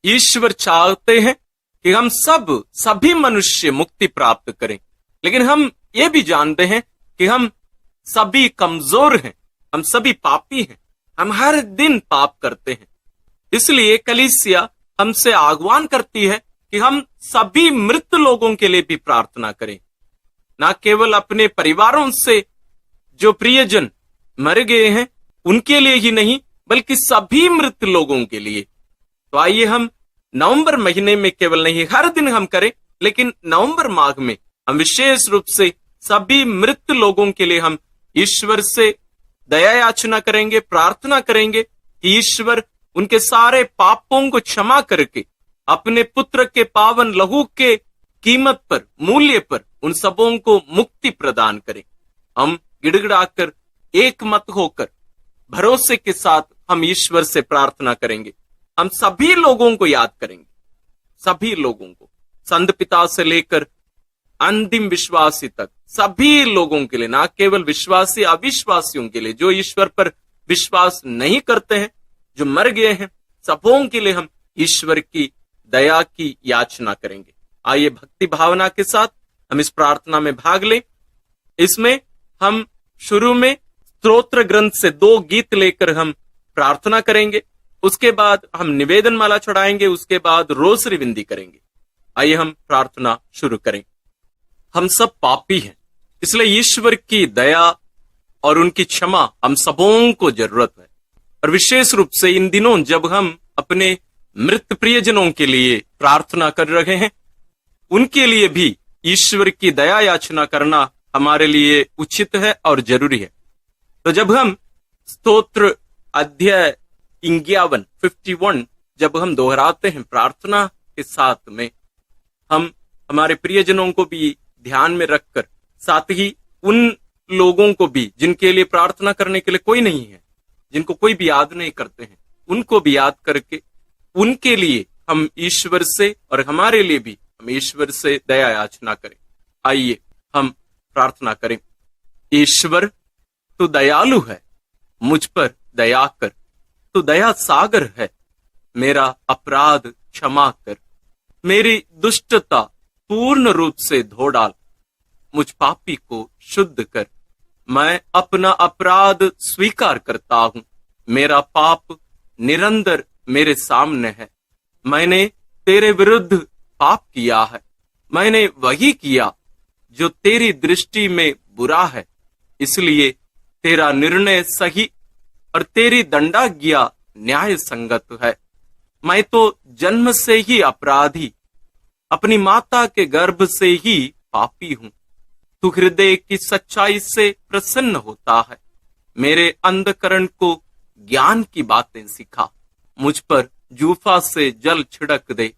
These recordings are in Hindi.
ईश्वर चाहते हैं कि हम सभी मनुष्य मुक्ति प्राप्त करें, लेकिन हम ये भी जानते हैं कि हम सभी कमजोर हैं, हम सभी पापी हैं, हम हर दिन पाप करते हैं। इसलिए कलीसिया हमसे आह्वान करती है कि हम सभी मृत लोगों के लिए भी प्रार्थना करें, ना केवल अपने परिवारों से जो प्रियजन मर गए हैं उनके लिए ही नहीं, बल्कि सभी मृत लोगों के लिए। तो आइए हम नवंबर महीने में केवल नहीं, हर दिन हम करें, लेकिन नवंबर माह में हम विशेष रूप से सभी मृत लोगों के लिए हम ईश्वर से दया याचना करेंगे, प्रार्थना करेंगे कि ईश्वर उनके सारे पापों को क्षमा करके अपने पुत्र के पावन लहू के कीमत पर, मूल्य पर उन सबों को मुक्ति प्रदान करें। हम गिड़गिड़ाकर एक मत होकर भरोसे के साथ हम ईश्वर से प्रार्थना करेंगे। हम सभी लोगों को याद करेंगे, सभी लोगों को, संत पिता से लेकर अंतिम विश्वासी तक, सभी लोगों के लिए, ना केवल विश्वासी अविश्वासियों के लिए, जो ईश्वर पर विश्वास नहीं करते हैं, जो मर गए हैं, सबों के लिए हम ईश्वर की दया की याचना करेंगे। आइए भक्ति भावना के साथ हम इस प्रार्थना में भाग लें। इसमें हम शुरू में स्तोत्र ग्रंथ से 2 गीत लेकर हम प्रार्थना करेंगे, उसके बाद हम निवेदन माला चढ़ाएंगे, उसके बाद रोसरी विनती करेंगे। आइए हम प्रार्थना शुरू करें। हम सब पापी हैं, इसलिए ईश्वर की दया और उनकी क्षमा हम सबों को जरूरत है। और विशेष रूप से इन दिनों जब हम अपने मृत प्रियजनों के लिए प्रार्थना कर रहे हैं, उनके लिए भी ईश्वर की दया याचना करना हमारे लिए उचित है और जरूरी है। तो जब हम स्तोत्र अध्याय 51 जब हम दोहराते हैं प्रार्थना के साथ में, हम हमारे प्रियजनों को भी ध्यान में रखकर, साथ ही उन लोगों को भी जिनके लिए प्रार्थना करने के लिए कोई नहीं है, जिनको कोई भी याद नहीं करते हैं, उनको भी याद करके उनके लिए हम ईश्वर से और हमारे लिए भी हम ईश्वर से दया याचना करें। आइए हम प्रार्थना करें। ईश्वर तू दयालु है, मुझ पर दया कर, तू दया सागर है, मेरा अपराध क्षमा कर, मेरी दुष्टता पूर्ण रूप से धो डाल, मुझ पापी को शुद्ध कर। मैं अपना अपराध स्वीकार करता हूं, मेरा पाप निरंतर मेरे सामने है। मैंने तेरे विरुद्ध पाप किया है, मैंने वही किया जो तेरी दृष्टि में बुरा है, इसलिए तेरा निर्णय सही और तेरी दंडाज्ञा न्याय संगत है। मैं तो जन्म से ही अपराधी, अपनी माता के गर्भ से ही पापी हूं। तू हृदय की सच्चाई से प्रसन्न होता है, मेरे अंधकरण को ज्ञान की बातें सिखा, मुझ पर जूफा से जल छिड़क दे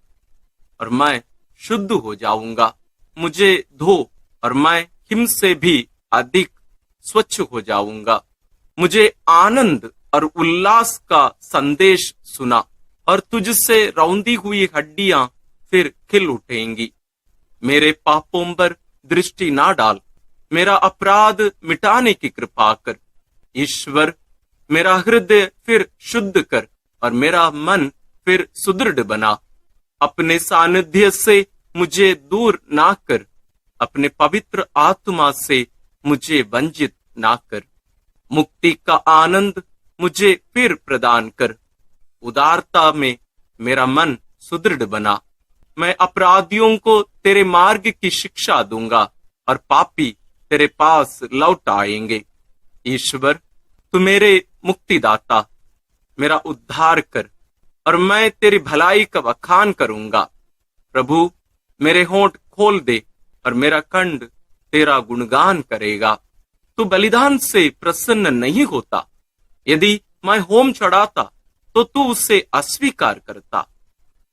और मैं शुद्ध हो जाऊंगा। मुझे धो और मैं हिम से भी अधिक स्वच्छ हो जाऊंगा। मुझे आनंद और उल्लास का संदेश सुना और तुझसे रौंदी हुई हड्डियां फिर खिल उठेंगी। मेरे पापों पर दृष्टि ना डाल, मेरा अपराध मिटाने की कृपा कर। ईश्वर मेरा हृदय फिर शुद्ध कर और मेरा मन फिर सुदृढ़ बना। अपने सानिध्य से मुझे दूर ना कर, अपने पवित्र आत्मा से मुझे वंचित ना कर। मुक्ति का आनंद मुझे फिर प्रदान कर, उदारता में मेरा मन सुदृढ़ बना। मैं अपराधियों को तेरे मार्ग की शिक्षा दूंगा और पापी तेरे पास लौट आएंगे। ईश्वर तू मेरे मुक्तिदाता, मेरा उद्धार कर और मैं तेरी भलाई का बखान करूंगा। प्रभु मेरे होंठ खोल दे और मेरा कंठ तेरा गुणगान करेगा। तू बलिदान से प्रसन्न नहीं होता, यदि मैं होम चढ़ाता तो तू उसे अस्वीकार करता।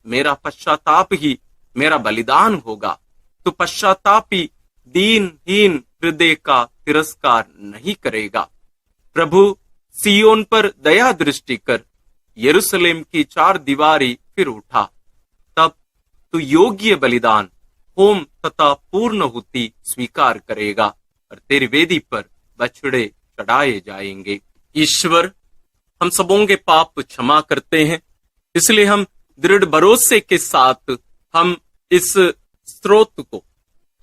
मेरा पश्चाताप ही मेरा बलिदान होगा। तू पश्चातापी दीनहीन हृदय का तिरस्कार नहीं करेगा। प्रभु सियोन पर दया दृष्टि कर, यरूशलेम की 4 दीवारी फिर उठा। तब तू योग्य बलिदान, होम तथा पूर्णहुति स्वीकार करेगा और तेरी वेदी पर बछड़े चढ़ाए जाएंगे। ईश्वर हम सबों के पाप क्षमा करते हैं, इसलिए हम दृढ़ भरोसे के साथ हम इस स्रोत को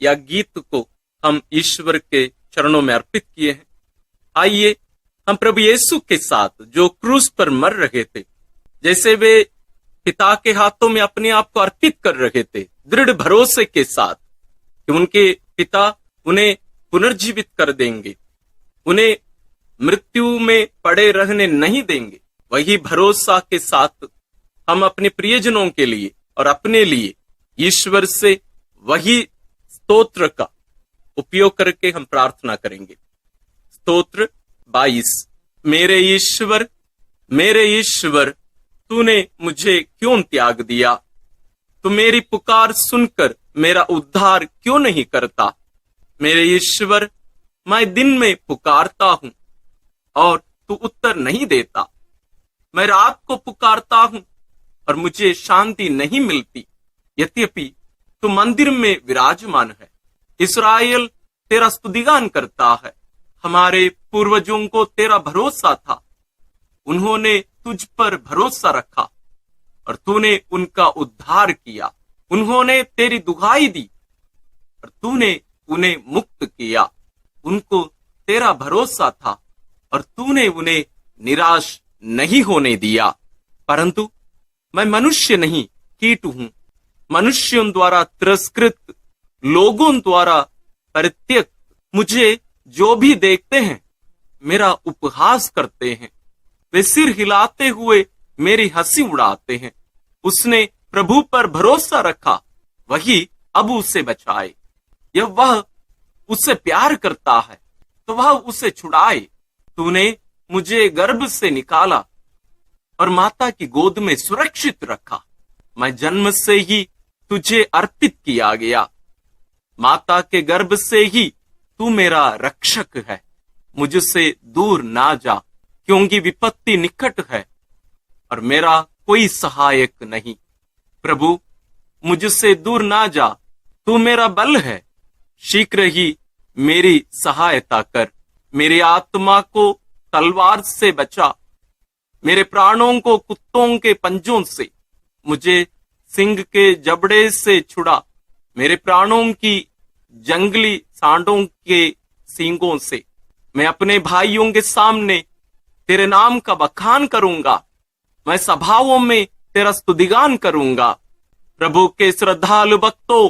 या गीत को हम ईश्वर के चरणों में अर्पित किए हैं। आइए हम प्रभु यीशु के साथ जो क्रूस पर मर रहे थे, जैसे वे पिता के हाथों में अपने आप को अर्पित कर रहे थे, दृढ़ भरोसे के साथ कि उनके पिता उन्हें पुनर्जीवित कर देंगे, उन्हें मृत्यु में पड़े रहने नहीं देंगे, वही भरोसा के साथ हम अपने प्रियजनों के लिए और अपने लिए ईश्वर से वही स्तोत्र का उपयोग करके हम प्रार्थना करेंगे। स्तोत्र 22। मेरे ईश्वर, तूने मुझे क्यों त्याग दिया? तू मेरी पुकार सुनकर मेरा उद्धार क्यों नहीं करता? मेरे ईश्वर, मैं दिन में पुकारता हूं और तू उत्तर नहीं देता। मैं रात को पुकारता हूं और मुझे शांति नहीं मिलती। यद्यपि तू मंदिर में विराजमान है, इस्राएल तेरा स्तुतिगान करता है। हमारे पूर्वजों को तेरा भरोसा था, उन्होंने तुझ पर भरोसा रखा और तूने उनका उद्धार किया। उन्होंने तेरी दुहाई दी और तूने उन्हें मुक्त किया। उनको तेरा भरोसा था और तूने उन्हें निराश नहीं होने दिया। परंतु मैं मनुष्य नहीं, कीट हूं, मनुष्यों द्वारा तिरस्कृत, लोगों द्वारा परित्यक्त। मुझे जो भी देखते हैं मेरा उपहास करते हैं, वे सिर हिलाते हुए मेरी हंसी उड़ाते हैं। उसने प्रभु पर भरोसा रखा, वही अब उसे बचाए। यह वह उससे प्यार करता है तो वह उसे छुड़ाए। तूने मुझे गर्भ से निकाला और माता की गोद में सुरक्षित रखा। मैं जन्म से ही तुझे अर्पित किया गया। माता के गर्भ से ही तू मेरा रक्षक है। मुझसे दूर ना जा, क्योंकि विपत्ति निकट है और मेरा कोई सहायक नहीं। प्रभु, मुझसे दूर ना जा, तू मेरा बल है। शीघ्र ही मेरी सहायता कर। मेरी आत्मा को तलवार से बचा, मेरे प्राणों को कुत्तों के पंजों से, मुझे सिंह के जबड़े से छुड़ा, मेरे प्राणों की जंगली सांडों के सींगों से। मैं अपने भाइयों के सामने तेरे नाम का बखान करूंगा, मैं सभाओं में तेरा स्तुतिगान करूंगा। प्रभु के श्रद्धालु भक्तों,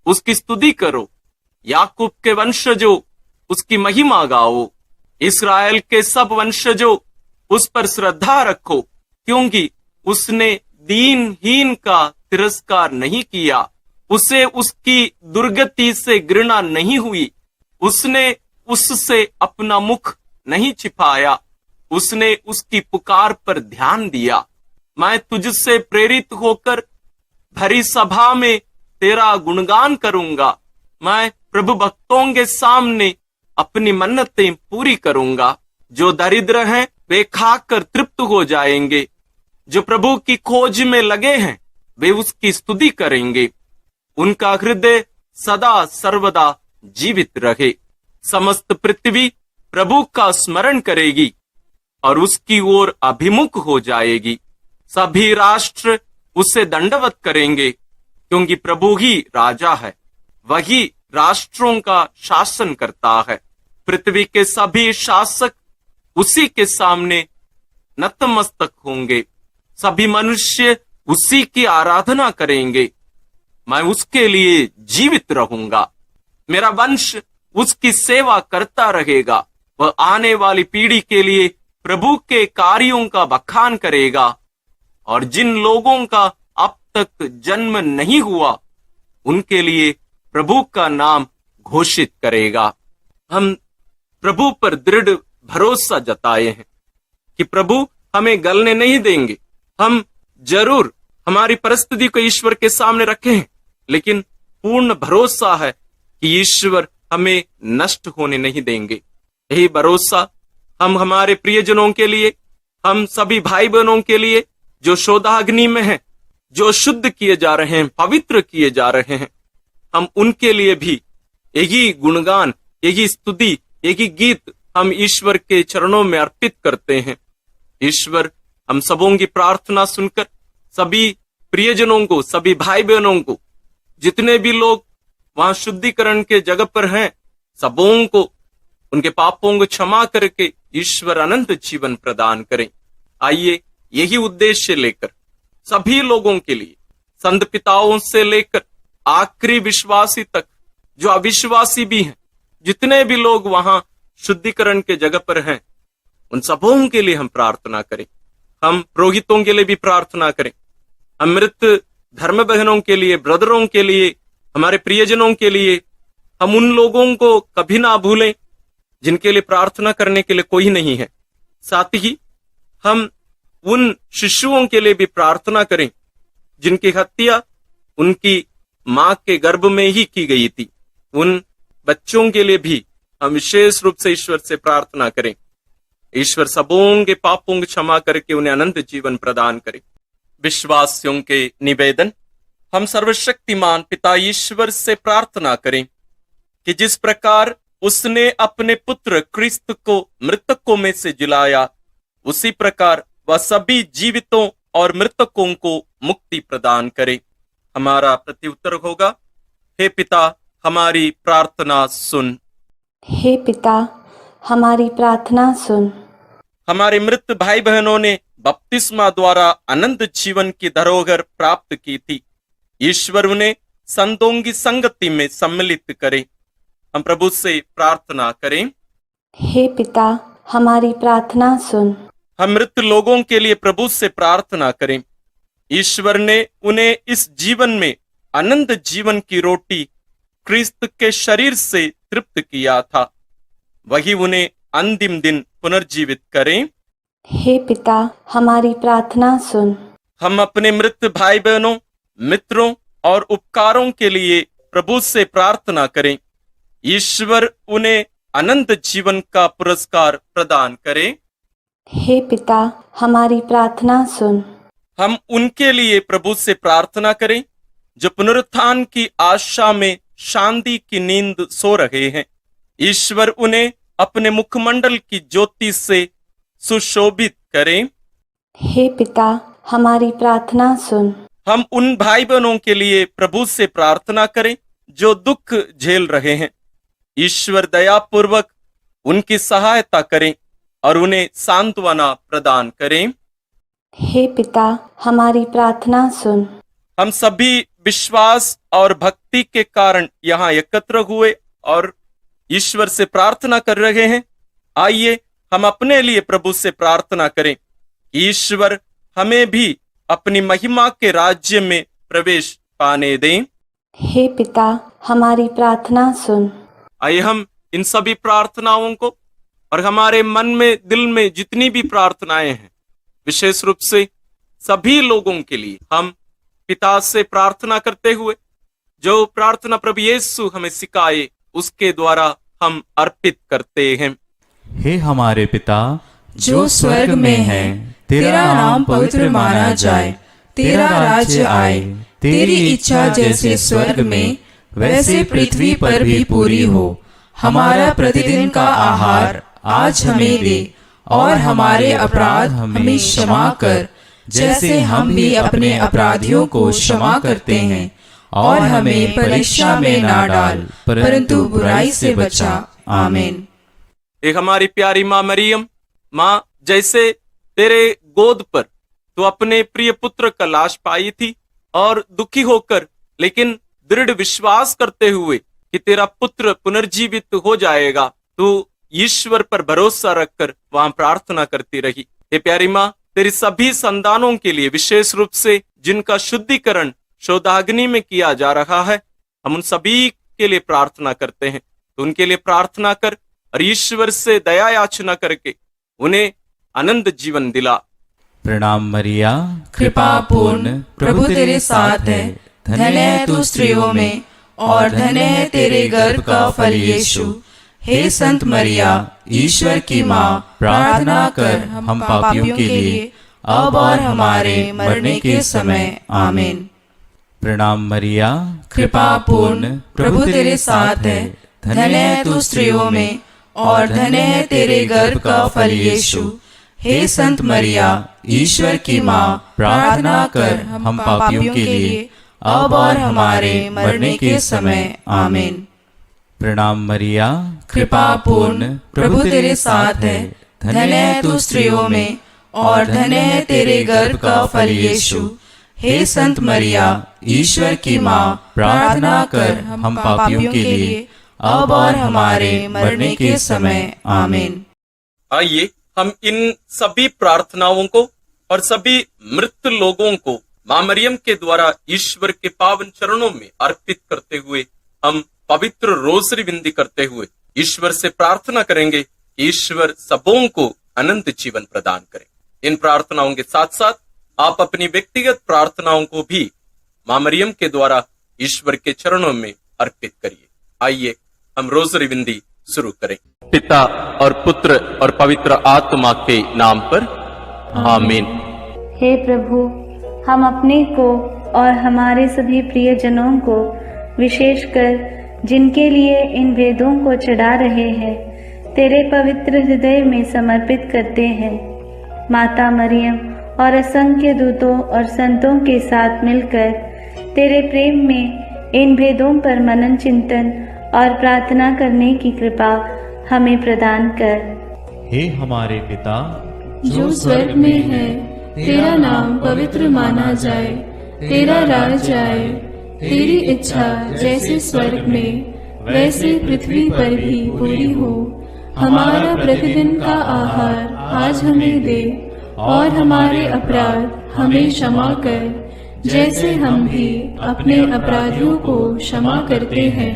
उसकी स्तुति करो। याकूब के वंशजों, उसकी महिमा गाओ। इस्राएल के सब वंशजों, उस पर श्रद्धा रखो, क्योंकि उसने दीनहीन का तिरस्कार नहीं किया। उसे उसकी दुर्गति से घृणा नहीं हुई। उसने उससे अपना मुख नहीं छिपाया। उसने उसकी पुकार पर ध्यान दिया। मैं तुझसे प्रेरित होकर भरी सभा में तेरा गुणगान करूंगा। मैं प्रभु भक्तों के सामने अपनी मन्नतें पूरी करूंगा। जो दरिद्र हैं वे खाकर तृप्त हो जाएंगे। जो प्रभु की खोज में लगे हैं वे उसकी स्तुति करेंगे। उनका हृदय सदा सर्वदा जीवित रहे। समस्त पृथ्वी प्रभु का स्मरण करेगी और उसकी ओर अभिमुख हो जाएगी। सभी राष्ट्र उसे दंडवत करेंगे, क्योंकि प्रभु ही राजा है। वही राष्ट्रों का शासन करता है। पृथ्वी के सभी शासक उसी के सामने नतमस्तक होंगे। सभी मनुष्य उसी की आराधना करेंगे। मैं उसके लिए जीवित रहूंगा। मेरा वंश उसकी सेवा करता रहेगा। वह आने वाली पीढ़ी के लिए प्रभु के कार्यों का बखान करेगा और जिन लोगों का अब तक जन्म नहीं हुआ उनके लिए प्रभु का नाम घोषित करेगा। हम प्रभु पर दृढ़ भरोसा जताए हैं कि प्रभु हमें गलने नहीं देंगे। हम जरूर हमारी परिस्थिति को ईश्वर के सामने रखे हैं, लेकिन पूर्ण भरोसा है कि ईश्वर हमें नष्ट होने नहीं देंगे। यही भरोसा हम हमारे प्रियजनों के लिए, हम सभी भाई बहनों के लिए जो शोधाग्नि में हैं, जो शुद्ध किए जा रहे हैं, पवित्र किए जा रहे हैं, हम उनके लिए भी यही गुणगान, यही स्तुति, यही गीत हम ईश्वर के चरणों में अर्पित करते हैं। ईश्वर हम सबों की प्रार्थना सुनकर सभी प्रियजनों को, सभी भाई बहनों को, जितने भी लोग वहां शुद्धिकरण के जगह पर हैं, सबों को उनके पापों को क्षमा करके ईश्वर अनंत जीवन प्रदान करें। आइए यही उद्देश्य लेकर सभी लोगों के लिए, संत पिताओं से लेकर आखिरी विश्वासी तक, जो अविश्वासी भी हैं, जितने भी लोग वहां शुद्धिकरण के जगह पर हैं, उन सबों के लिए हम प्रार्थना करें। हम पुरोहितों के लिए भी प्रार्थना करें, हम मृत धर्म बहनों के लिए, ब्रदरों के लिए, हमारे प्रियजनों के लिए, हम उन लोगों को कभी ना भूलें जिनके लिए प्रार्थना करने के लिए कोई नहीं है। साथ ही हम उन शिशुओं के लिए भी प्रार्थना करें जिनकी हत्या उनकी मां के गर्भ में ही की गई थी। उन बच्चों के लिए भी हम विशेष रूप से ईश्वर से प्रार्थना करें। ईश्वर सबों के पापों को क्षमा करके उन्हें अनंत जीवन प्रदान करे। विश्वासियों के निवेदन। हम सर्वशक्तिमान पिता ईश्वर से प्रार्थना करें कि जिस प्रकार उसने अपने पुत्र क्रिस्त को मृतकों में से जिलाया, उसी प्रकार वह सभी जीवितों और मृतकों को मुक्ति प्रदान करे। हमारा प्रत्युत्तर होगा, हे पिता हमारी प्रार्थना सुन। हे पिता हमारी प्रार्थना सुन। हमारे मृत भाई बहनों ने बपतिस्मा द्वारा अनंत जीवन की धरोहर प्राप्त की थी। ईश्वर उन्हें संतों की संगति में सम्मिलित करे। हम प्रभु से प्रार्थना करें, हे पिता हमारी प्रार्थना सुन। हम मृत लोगों के लिए प्रभु से प्रार्थना करें। ईश्वर ने उन्हें इस जीवन में अनंत जीवन की रोटी क्रिस्त के शरीर से तृप्त किया था, वही उन्हें अंतिम दिन पुनर्जीवित करें। हे पिता हमारी प्रार्थना सुन। हम अपने मृत भाई बहनों, मित्रों और उपकारों के लिए प्रभु से प्रार्थना करें। ईश्वर उन्हें अनंत जीवन का पुरस्कार प्रदान करे। हे पिता हमारी प्रार्थना सुन। हम उनके लिए प्रभु से प्रार्थना करें जो पुनरुत्थान की आशा में शांति की नींद सो रहे हैं। ईश्वर उन्हें अपने मुखमंडल की ज्योति से सुशोभित करें। हे पिता हमारी प्रार्थना सुन। हम उन भाई बहनों के लिए प्रभु से प्रार्थना करें जो दुख झेल रहे हैं। ईश्वर दयापूर्वक उनकी सहायता करें और उन्हें सांत्वना प्रदान करें। हे पिता हमारी प्रार्थना सुन। हम सभी विश्वास और भक्ति के कारण यहाँ एकत्र हुए और ईश्वर से प्रार्थना कर रहे हैं। आइए हम अपने लिए प्रभु से प्रार्थना करें, ईश्वर हमें भी अपनी महिमा के राज्य में प्रवेश पाने दें। हे पिता हमारी प्रार्थना सुन। आइए हम इन सभी प्रार्थनाओं को और हमारे मन में, दिल में जितनी भी प्रार्थनाएं हैं, विशेष रूप से सभी लोगों के लिए हम पिता से प्रार्थना करते हुए जो प्रार्थना प्रभु यीशु हमें सिखाए उसके द्वारा हम अर्पित करते हैं। हे हमारे पिता जो स्वर्ग में है, तेरा नाम पवित्र माना जाए, तेरा राज्य आए, तेरी इच्छा जैसे स्वर्ग में वैसे पृथ्वी पर भी पूरी हो। हमारा प्रतिदिन का आहार आज हमें दे और हमारे अपराध हमें क्षमा कर, जैसे हम भी अपने अपराधियों को क्षमा करते हैं, और हमें परीक्षा में ना डाल परंतु बुराई से बचा। आमीन। एक हमारी प्यारी माँ मरियम, माँ जैसे तेरे गोद पर तू अपने प्रिय पुत्र का लाश पाई थी और दुखी होकर लेकिन दृढ़ विश्वास करते हुए कि तेरा पुत्र पुनर्जीवित हो जाएगा, तू ईश्वर पर भरोसा रखकर वहां प्रार्थना करती रही। हे प्यारी माँ, तेरी सभी संतानों के लिए, विशेष रूप से जिनका शुद्धिकरण शोधाग्नि में किया जा रहा है, हम उन सभी के लिए प्रार्थना करते हैं। तो उनके लिए प्रार्थना कर और ईश्वर से दया याचना करके उन्हें अनंत जीवन दिला। प्रणाम मरिया, कृपा पूर्ण प्रभु तेरे साथ है, धन्य है तू स्त्रियों में और धन्य है तेरे गर्भ का फल यीशु। हे संत मरिया, ईश्वर की माँ, प्रार्थना कर हम पापियों के लिए अब और हमारे मरने के समय। आमीन। प्रणाम मरिया, कृपा पूर्ण प्रभु तेरे साथ है, धन्य है तू स्त्रियों में और धन्य है तेरे गर्भ का फल यीशु। हे संत मरिया, ईश्वर की माँ, प्रार्थना कर हम पापियों के लिए अब और हमारे मरने के समय। आमीन। प्रणाम मरिया, कृपा पूर्ण, प्रभु तेरे साथ है, धन्य है तू स्त्रियों में और धन्य है तेरे गर्भ का फल यीशु। हे संत मरिया, ईश्वर की माँ, प्रार्थना कर हम पापियों के लिए अब और हमारे मरने के समय। आमीन। आइए हम इन सभी प्रार्थनाओं को और सभी मृत लोगों को मां मरियम के द्वारा ईश्वर के पावन चरणों में अर्पित करते हुए हम पवित्र रोजरी विनती करते हुए ईश्वर से प्रार्थना करेंगे कि ईश्वर सबों को अनंत जीवन प्रदान करें। इन प्रार्थनाओं के साथ साथ आप अपनी व्यक्तिगत प्रार्थनाओं को भी मां मरियम के द्वारा ईश्वर के चरणों में अर्पित करिए। आइए हम रोजरी विनती शुरू करें। पिता और पुत्र और पवित्र आत्मा के नाम पर आमीन। हे प्रभु, हम अपने को और हमारे सभी प्रियजनों को, विशेषकर जिनके लिए इन वेदों को चढ़ा रहे हैं, तेरे पवित्र हृदय में समर्पित करते हैं। माता मरियम और असंख्य दूतों और संतों के साथ मिलकर तेरे प्रेम में इन भेदों पर मनन चिंतन और प्रार्थना करने की कृपा हमें प्रदान कर। हे हमारे पिता जो स्वर्ग में है, तेरा नाम पवित्र माना जाए, तेरा राज्य आए, तेरी इच्छा जैसे स्वर्ग में वैसे पृथ्वी पर भी पूरी हो। हमारा प्रतिदिन का आहार आज हमें दे और हमारे अपराध हमें क्षमा कर, जैसे हम भी अपने अपराधियों को क्षमा करते हैं,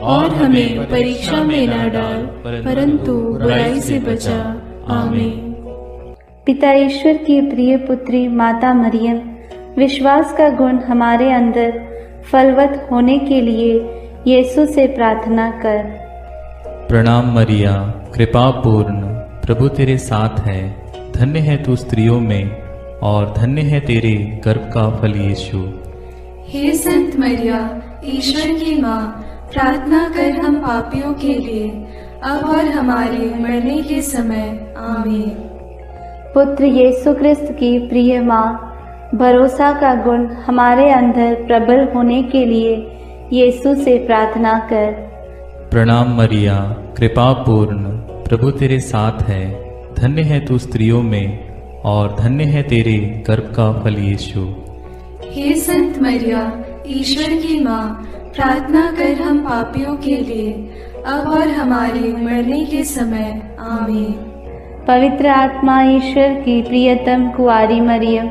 और हमें परीक्षा में न डाल, परंतु बुराई से बचा। आमीन। पिता ईश्वर की प्रिय पुत्री माता मरियम, विश्वास का गुण हमारे अंदर फलवत होने के लिए यीशु से प्रार्थना कर। प्रणाम मरिया, कृपा पूर्ण, प्रभु तेरे साथ है, धन्य है तू स्त्रियों में और धन्य है तेरे गर्भ का फल यीशु। हे संत मरिया, ईश्वर की माँ, प्रार्थना कर हम पापियों के लिए अब और हमारे मरने के समय। आमीन। पुत्र यीशु क्रिस्त की प्रिय माँ, भरोसा का गुण हमारे अंदर प्रबल होने के लिए यीशु से प्रार्थना कर। प्रणाम मरिया, कृपा पूर्ण, प्रभु तेरे साथ है, धन्य है तू स्त्रियों में और धन्य है तेरे गर्भ का फल यीशु। हे संत मरिया, ईश्वर की माँ, प्रार्थना कर हम पापियों के लिए अब और हमारे मरने के समय। आमीन। पवित्र आत्मा ईश्वर की प्रियतम कुआरी मरियम,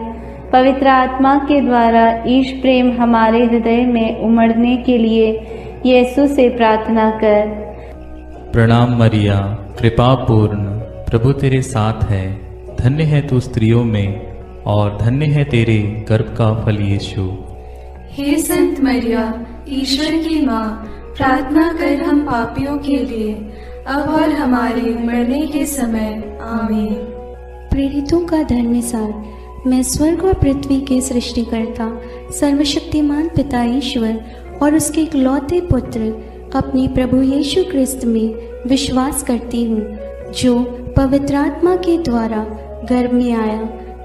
पवित्र आत्मा के द्वारा ईश प्रेम हमारे हृदय में उमड़ने के लिए यीशु से प्रार्थना कर। प्रणाम मरिया, कृपा पूर्ण, प्रभु तेरे साथ है, धन्य है तू स्त्रियों में और धन्य है तेरे गर्भ का फल यीशु। हे संत मरिया, ईश्वर की माँ, प्रार्थना कर हम पापियों के लिए अब और हमारे मरने के समय। आमीन। प्रेरितों का धर्म सार, मैं स्वर्ग और पृथ्वी के सृष्टिकर्ता सर्वशक्तिमान पिता ईश्वर और उसके इकलौते पुत्र अपने प्रभु यीशु क्रिस्त में विश्वास करती हूँ, जो पवित्र आत्मा के द्वारा गर्भ में आया,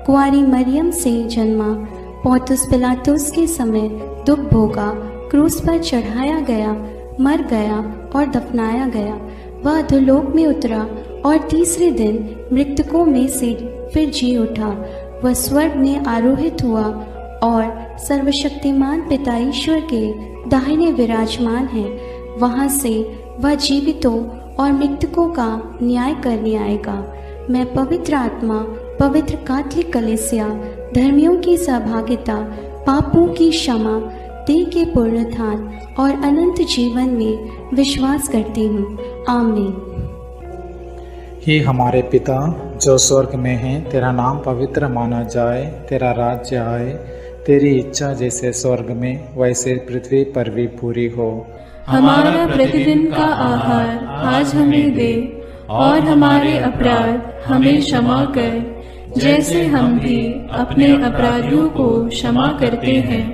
कुंवारी मरियम से जन्मा, पौंतुस पिलातुस के समय दुख भोगा, क्रूस पर चढ़ाया गया, मर गया और दफनाया गया। वह अधोलोक में उतरा और तीसरे दिन मृतकों में से फिर जी उठा। वह स्वर्ग में आरोहित हुआ और सर्वशक्तिमान पिता ईश्वर के दाहिने विराजमान है। वहाँ से वह जीवितों और मृतकों का न्याय करने आएगा। मैं पवित्र आत्मा, पवित्र कैथोलिक कलीसिया, धर्मियों की सहभागिता, पापों की क्षमा, देह के पुनरुत्थान और अनंत जीवन में विश्वास करती हूँ। आमीन। हे हमारे पिता जो स्वर्ग में है, तेरा नाम पवित्र माना जाए, तेरा राज्य आए, तेरी इच्छा जैसे स्वर्ग में वैसे पृथ्वी पर भी पूरी हो। हमारा प्रतिदिन का आहार आज हमें दे और हमारे अपराध हमें क्षमा कर, जैसे हम भी अपने अपराधियों को क्षमा करते हैं,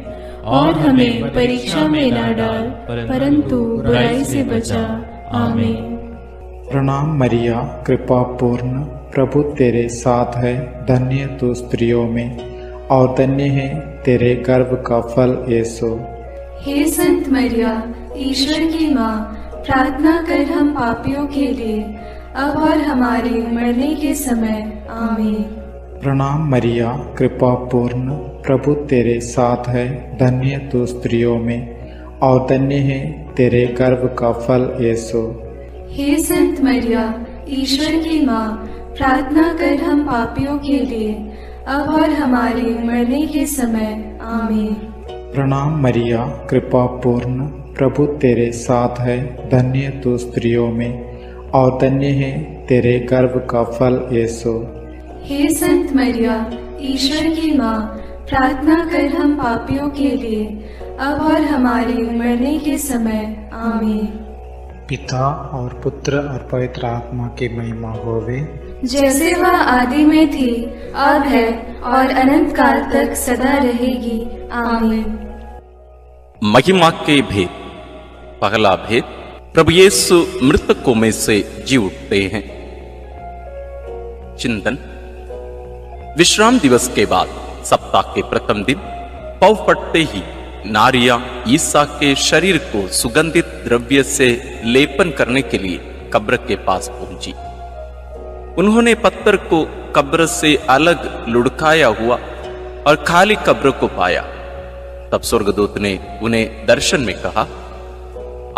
और हमें परीक्षा में न डाल, परंतु बुराई से बचा। आमीन। प्रणाम मरिया, कृपा पूर्ण, प्रभु तेरे साथ है, धन्य तू स्त्रियों में और धन्य है तेरे गर्भ का फल यीशु। हे संत मरिया, ईश्वर की माँ, प्रार्थना कर हम पापियों के लिए, अब और हमारे मरने के समय। आमीन। प्रणाम मरिया, कृपा पूर्ण, प्रभु तेरे साथ है, धन्य तू स्त्रियों में और धन्य है तेरे गर्भ का फल यीशु। हे संत मरिया, ईश्वर की माँ, प्रार्थना कर हम पापियों के लिए, अब और हमारे मरने के समय। आमीन। प्रणाम मरिया, कृपा पूर्ण, प्रभु तेरे साथ है, धन्य तू स्त्रियों में और धन्य है तेरे गर्भ का फल यीशु। हे संत मरिया, ईश्वर की माँ, प्रार्थना कर हम पापियों के लिए, अब और हमारे मरने के समय। आमीन। पिता और पुत्र और पवित्र आत्मा की महिमा होवे, जैसे वह आदि में थी, अब है और अनंत काल तक सदा रहेगी। आमीन। महिमा के भेद। पहला भेद, प्रभु यीशु मृतकों में से जी उठते हैं। चिंतन। विश्राम दिवस के बाद सप्ताह के प्रथम दिन पौ फटते ही नारियां ईसा के शरीर को सुगंधित द्रव्य से लेपन करने के लिए कब्र के पास पहुंची। उन्होंने पत्थर को कब्र से अलग लुढ़काया हुआ और खाली कब्र को पाया। तब स्वर्गदूत ने उन्हें दर्शन में कहा,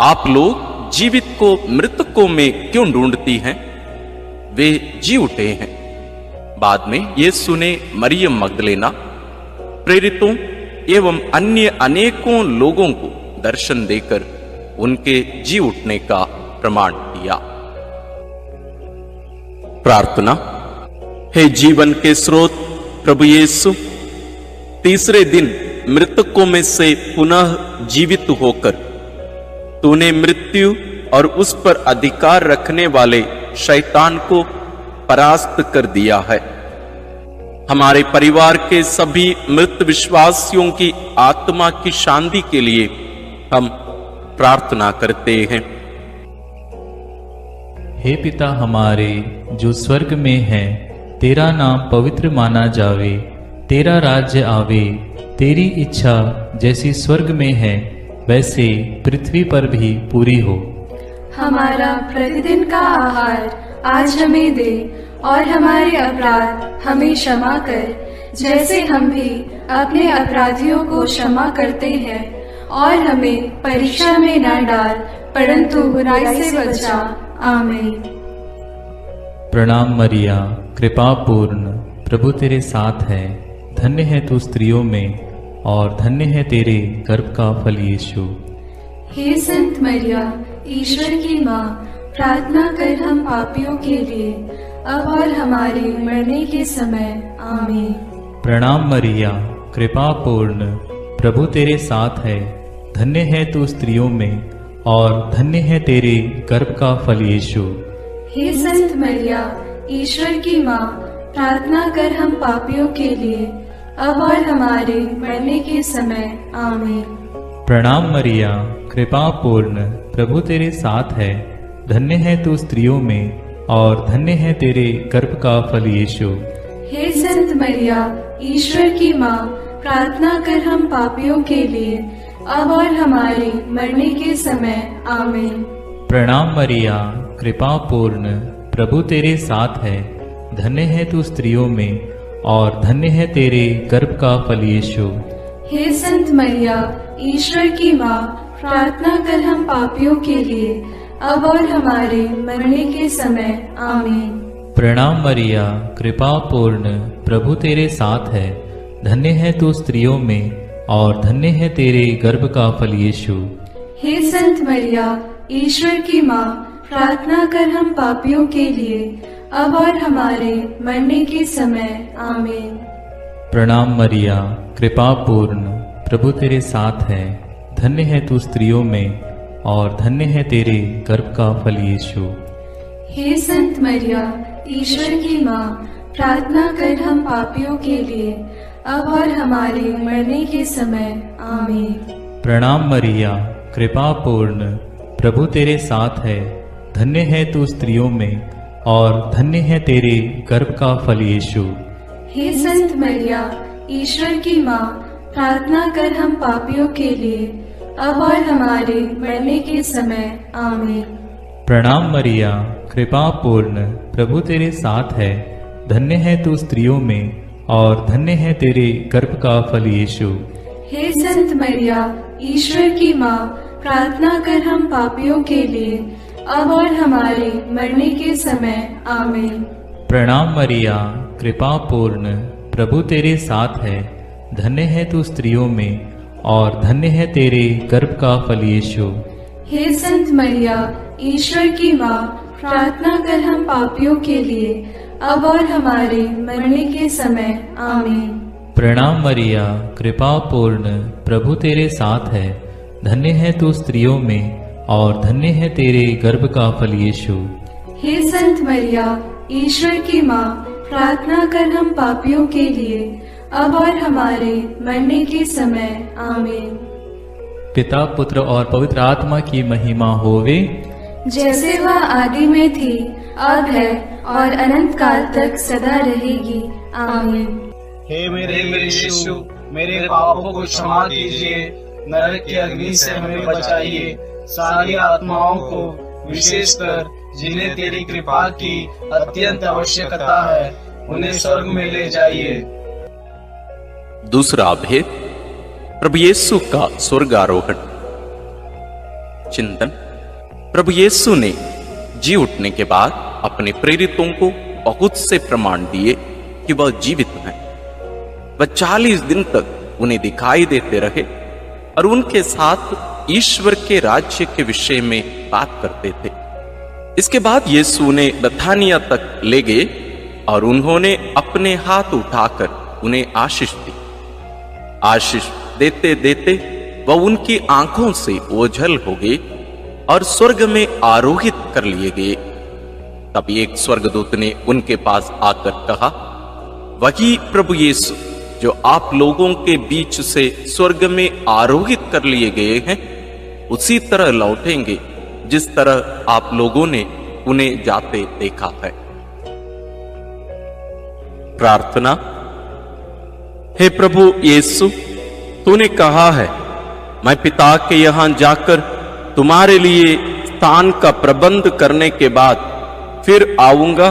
आप लोग जीवित को मृतकों में क्यों ढूंढती हैं? वे जी उठे हैं। बाद में यीशु ने मरियम मगदलेना, प्रेरितों एवं अन्य अनेकों लोगों को दर्शन देकर उनके जी उठने का प्रमाण दिया। प्रार्थना। हे जीवन के स्रोत प्रभु यीशु, तीसरे दिन मृतकों में से पुनः जीवित होकर तूने मृत्यु और उस पर अधिकार रखने वाले शैतान को परास्त कर दिया है। हमारे परिवार के सभी मृत विश्वासियों की आत्मा की शांति के लिए हम प्रार्थना करते हैं। हे पिता हमारे जो स्वर्ग में है, तेरा नाम पवित्र माना जावे, तेरा राज्य आवे, तेरी इच्छा जैसी स्वर्ग में है वैसे पृथ्वी पर भी पूरी हो। हमारा प्रतिदिन का आहार आज हमें दे और हमारे अपराध हमें क्षमा कर, जैसे हम भी अपने अपराधियों को क्षमा करते हैं, और हमें परीक्षा में न डाल परंतु बुराई से बचा। आमीन। प्रणाम मरिया, कृपा पूर्ण, प्रभु तेरे साथ है, धन्य है तू स्त्रियों में और धन्य है तेरे गर्भ का फल यीशु। हे संत मरिया, ईश्वर की माँ, प्रार्थना कर हम पापियों के लिए, अब और हमारे मरने के समय। आमीन। प्रणाम मरिया, कृपा पूर्ण, प्रभु तेरे साथ है, धन्य है तू स्त्रियों में और धन्य है तेरे गर्भ का फल यीशु। हे संत मरिया, ईश्वर की माँ, प्रार्थना कर हम पापियों के लिए, अब और हमारे मरने के समय। आमीन। प्रणाम मरिया, कृपा पूर्ण, प्रभु तेरे साथ है, धन्य है तू स्त्रियों में और धन्य है तेरे गर्भ का फल यीशु। हे संत मरिया, ईश्वर की माँ, प्रार्थना कर हम पापियों के लिए, अब और हमारे मरने के समय। आमीन। प्रणाम मरिया, कृपा पूर्ण, प्रभु तेरे साथ है, धन्य है तू स्त्रियों में और धन्य है तेरे गर्भ का फल यीशु। हे संत मरिया, ईश्वर की माँ, प्रार्थना कर हम पापियों के लिए, अब और हमारे मरने के समय। आमीन। प्रणाम मरिया, कृपा पूर्ण, प्रभु तेरे साथ है, धन्य है तू स्त्रियों में और धन्य है तेरे गर्भ का फल यीशु। हे संत मरिया, ईश्वर की माँ, प्रार्थना कर हम पापियों के लिए, अब और हमारे मरने के समय। आमीन। प्रणाम मरिया, कृपा पूर्ण, प्रभु तेरे साथ है, धन्य है तू स्त्रियों में और धन्य है तेरे गर्भ का फल यीशु। हे संत मरिया, ईश्वर की माँ, प्रार्थना कर हम पापियों के लिए, अब और हमारे मरने के समय। आमीन। प्रणाम मरिया, कृपा पूर्ण, प्रभु तेरे साथ है, धन्य है तू स्त्रियों में और धन्य है तेरे गर्भ का फल यीशु। हे संत मरिया, ईश्वर की माँ, प्रार्थना कर हम पापियों के लिए, अब और हमारे मरने के समय। आमीन। प्रणाम मरिया, कृपा पूर्ण, प्रभु तेरे साथ है। धन्य है तू स्त्रियों में और धन्य है तेरे गर्भ का फल यीशु। हे संत मरिया, ईश्वर की माँ, प्रार्थना कर हम पापियों के लिए, अब और हमारे मरने के समय। आमीन। प्रणाम मरिया, कृपा पूर्ण, प्रभु तेरे साथ है। धन्य है तू स्त्रियों में और धन्य है तेरे गर्भ का फल यीशु। हे संत मरिया, ईश्वर की माँ, प्रार्थना कर हम पापियों के लिए, अब और हमारे मरने के समय। आमीन। प्रणाम मरिया, कृपा पूर्ण, प्रभु तेरे साथ है। धन्य है तू स्त्रियों में और धन्य है तेरे गर्भ का फल यीशु। हे संत मरिया, ईश्वर की माँ, प्रार्थना कर हम पापियों के लिए, अब और हमारे मरने के समय। आमीन। पिता, पुत्र और पवित्र आत्मा की महिमा होवे, जैसे वह आदि में थी, अब है और अनंत काल तक सदा रहेगी। आमीन। हे मेरे यीशु, मेरे पापों को क्षमा कीजिए, नरक की अग्नि से हमें बचाइए, सारी आत्माओं को, विशेषकर जिन्हें तेरी कृपा की अत्यंत आवश्यकता है, उन्हें स्वर्ग में ले जाइए। दूसरा भेद, प्रभु यीशु का स्वर्गारोहण। चिंतन। प्रभु यीशु ने जी उठने के बाद अपने प्रेरितों को बहुत से प्रमाण दिए कि वह जीवित हैं। वह 40 दिन तक उन्हें दिखाई देते रहे और उनके साथ ईश्वर के राज्य के विषय में बात करते थे। इसके बाद यीशु उन्हें बथानिया तक ले गए और उन्होंने अपने हाथ उठाकर उन्हें आशीष दी। आशीष देते देते वह उनकी आंखों से ओझल हो गए और स्वर्ग में आरोहित कर लिए गए। तब एक स्वर्गदूत ने उनके पास आकर कहा, वही प्रभु यीशु जो आप लोगों के बीच से स्वर्ग में आरोहित कर लिए गए हैं, उसी तरह लौटेंगे जिस तरह आप लोगों ने उन्हें जाते देखा है। प्रार्थना। हे प्रभु यीशु, तूने कहा है, मैं पिता के यहां जाकर तुम्हारे लिए स्थान का प्रबंध करने के बाद फिर आऊंगा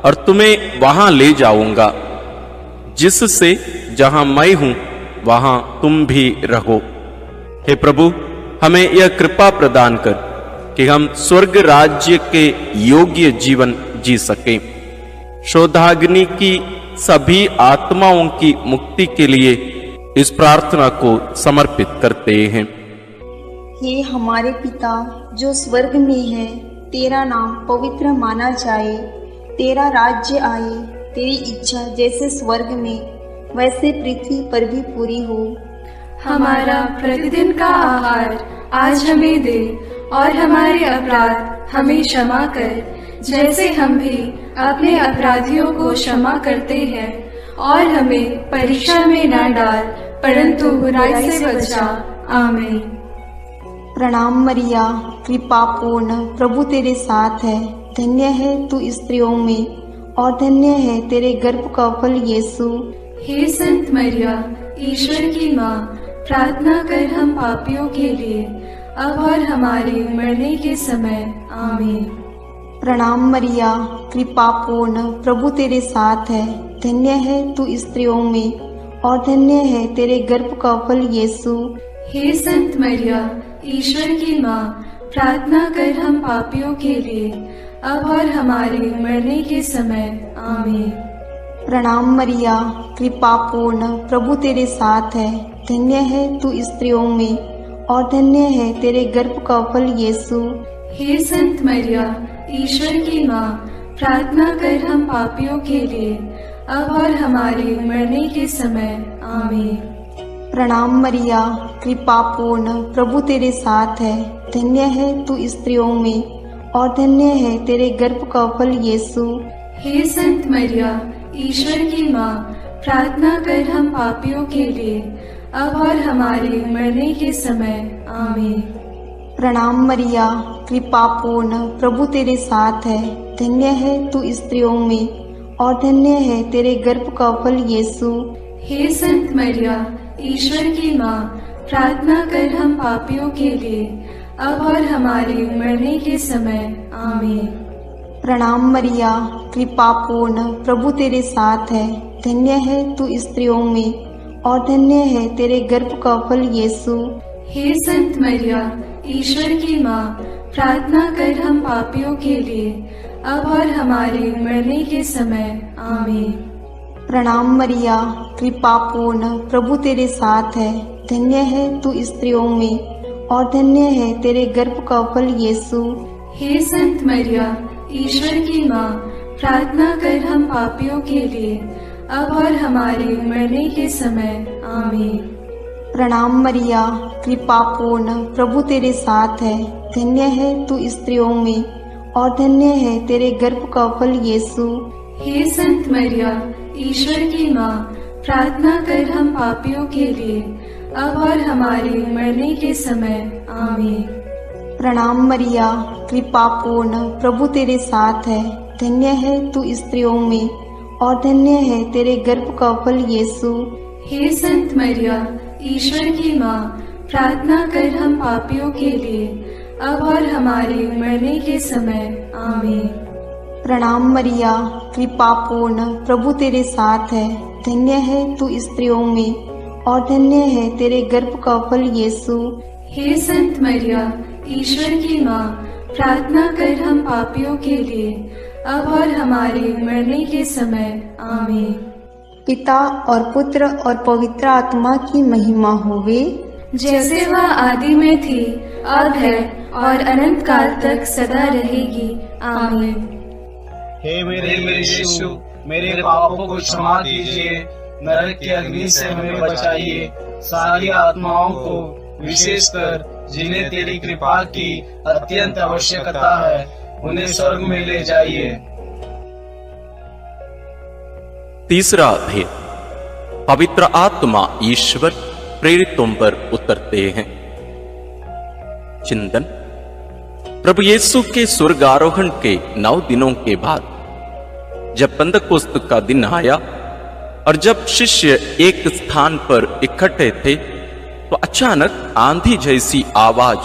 और तुम्हें वहां ले जाऊंगा, जिससे जहां मैं हूं वहां तुम भी रहो। हे प्रभु, हमें यह कृपा प्रदान कर कि हम स्वर्ग राज्य के योग्य जीवन जी सकें। शोधाग्नि की सभी आत्माओं की मुक्ति के लिए इस प्रार्थना को समर्पित करते हैं। हे हमारे पिता जो स्वर्ग में है, तेरा नाम पवित्र माना जाए, तेरा राज्य आए, तेरी इच्छा जैसे स्वर्ग में वैसे पृथ्वी पर भी पूरी हो। हमारा प्रतिदिन का आहार आज हमें दे और हमारे अपराध हमें क्षमा कर, जैसे हम भी अपने अपराधियों को क्षमा करते हैं, और हमें परीक्षा में न डाल, परंतु बुराई से बचा। आमीन। प्रणाम मरिया, कृपा पूर्ण, प्रभु तेरे साथ है। धन्य है तू स्त्रियों में और धन्य है तेरे गर्भ का फल यीशु। हे संत मरिया, ईश्वर की माँ, प्रार्थना कर हम पापियों के लिए, अब और हमारे मरने के समय। आमीन। प्रणाम मरिया, कृपा पूर्ण, प्रभु तेरे साथ है। धन्य है तू स्त्रियों में और धन्य है तेरे गर्भ का फल यीशु। हे संत मरिया, ईश्वर की माँ, प्रार्थना कर हम पापियों के लिए, अब और हमारे मरने के समय। आमीन। प्रणाम मरिया, कृपा पूर्ण, प्रभु तेरे साथ है। धन्य है तू स्त्रियों में और धन्य है तेरे गर्भ का फल यीशु। हे संत मरिया, ईश्वर की माँ, प्रार्थना कर हम पापियों के लिए, अब और हमारे मरने के समय। आमीन। प्रणाम मरिया, कृपा पूर्ण, प्रभु तेरे साथ है। धन्य है तू स्त्रियों में और धन्य है तेरे गर्भ का फल यीशु। हे संत मरिया, ईश्वर की माँ, प्रार्थना कर हम पापियों के लिए, अब और हमारे मरने के समय। आमीन। प्रणाम मरिया, कृपा पूर्ण प्रभु तेरे साथ है। धन्य है तू स्त्रियों में और धन्य है तेरे गर्भ का फल यीशु। हे संत मरिया, ईश्वर की माँ, प्रार्थना कर हम पापियों के लिए, अब और हमारे मरने के समय। आमीन। प्रणाम मरिया, कृपा पूर्ण प्रभु तेरे साथ है। धन्य है तू स्त्रियों में और धन्य है तेरे गर्भ का फल यीशु। हे संत मरिया, ईश्वर की माँ, प्रार्थना कर हम पापियों के लिए, अब और हमारे मरने के समय। आमीन। प्रणाम मरिया, कृपा पूर्ण प्रभु तेरे साथ है। धन्य है तू स्त्रियों में और धन्य है तेरे गर्भ का फल यीशु। हे संत मरिया, ईश्वर की माँ, प्रार्थना कर हम पापियों के लिए, अब और हमारे मरने के समय। आमीन। प्रणाम मरिया, कृपा पूर्ण प्रभु तेरे साथ है। धन्य है तू स्त्रियों में और धन्य है तेरे गर्भ का फल यीशु। हे संत मरिया, ईश्वर की माँ, प्रार्थना कर हम पापियों के लिए, अब और हमारे मरने के समय। आमीन। प्रणाम मरिया, कृपा पूर्ण प्रभु तेरे साथ है। धन्य है तू स्त्रियों में और धन्य है तेरे गर्भ का फल यीशु। हे संत मरिया, ईश्वर की माँ, प्रार्थना कर हम पापियों के लिए, अब और हमारे मरने के समय। आमीन। प्रणाम मरिया, कृपा पूर्ण प्रभु तेरे साथ है। धन्य है तू स्त्रियों में और धन्य है तेरे गर्भ का फल यीशु। हे संत मरिया, ईश्वर की माँ, प्रार्थना कर हम पापियों के लिए, अब और हमारे मरने के समय। आमीन। पिता और पुत्र और पवित्र आत्मा की महिमा होवे, जैसे वह आदि में थी, अब है और अनंत काल तक सदा रहेगी। आमीन। हे मेरे यीशु, मेरे पापों को क्षमा कीजिए, नरक की अग्नि से हमें बचाइए, सारी आत्माओं को, विशेषकर जिन्हें तेरी कृपा की अत्यंत आवश्यकता है, उन्हें स्वर्ग में ले जाइए। तीसरा भेद, पवित्र आत्मा ईश्वर प्रेरितों पर उतरते हैं। चिंतन। प्रभु यीशु के स्वर्गारोहण के 9 दिनों के बाद जब पेंतकोस्त का दिन आया और जब शिष्य एक स्थान पर इकट्ठे थे, तो अचानक आंधी जैसी आवाज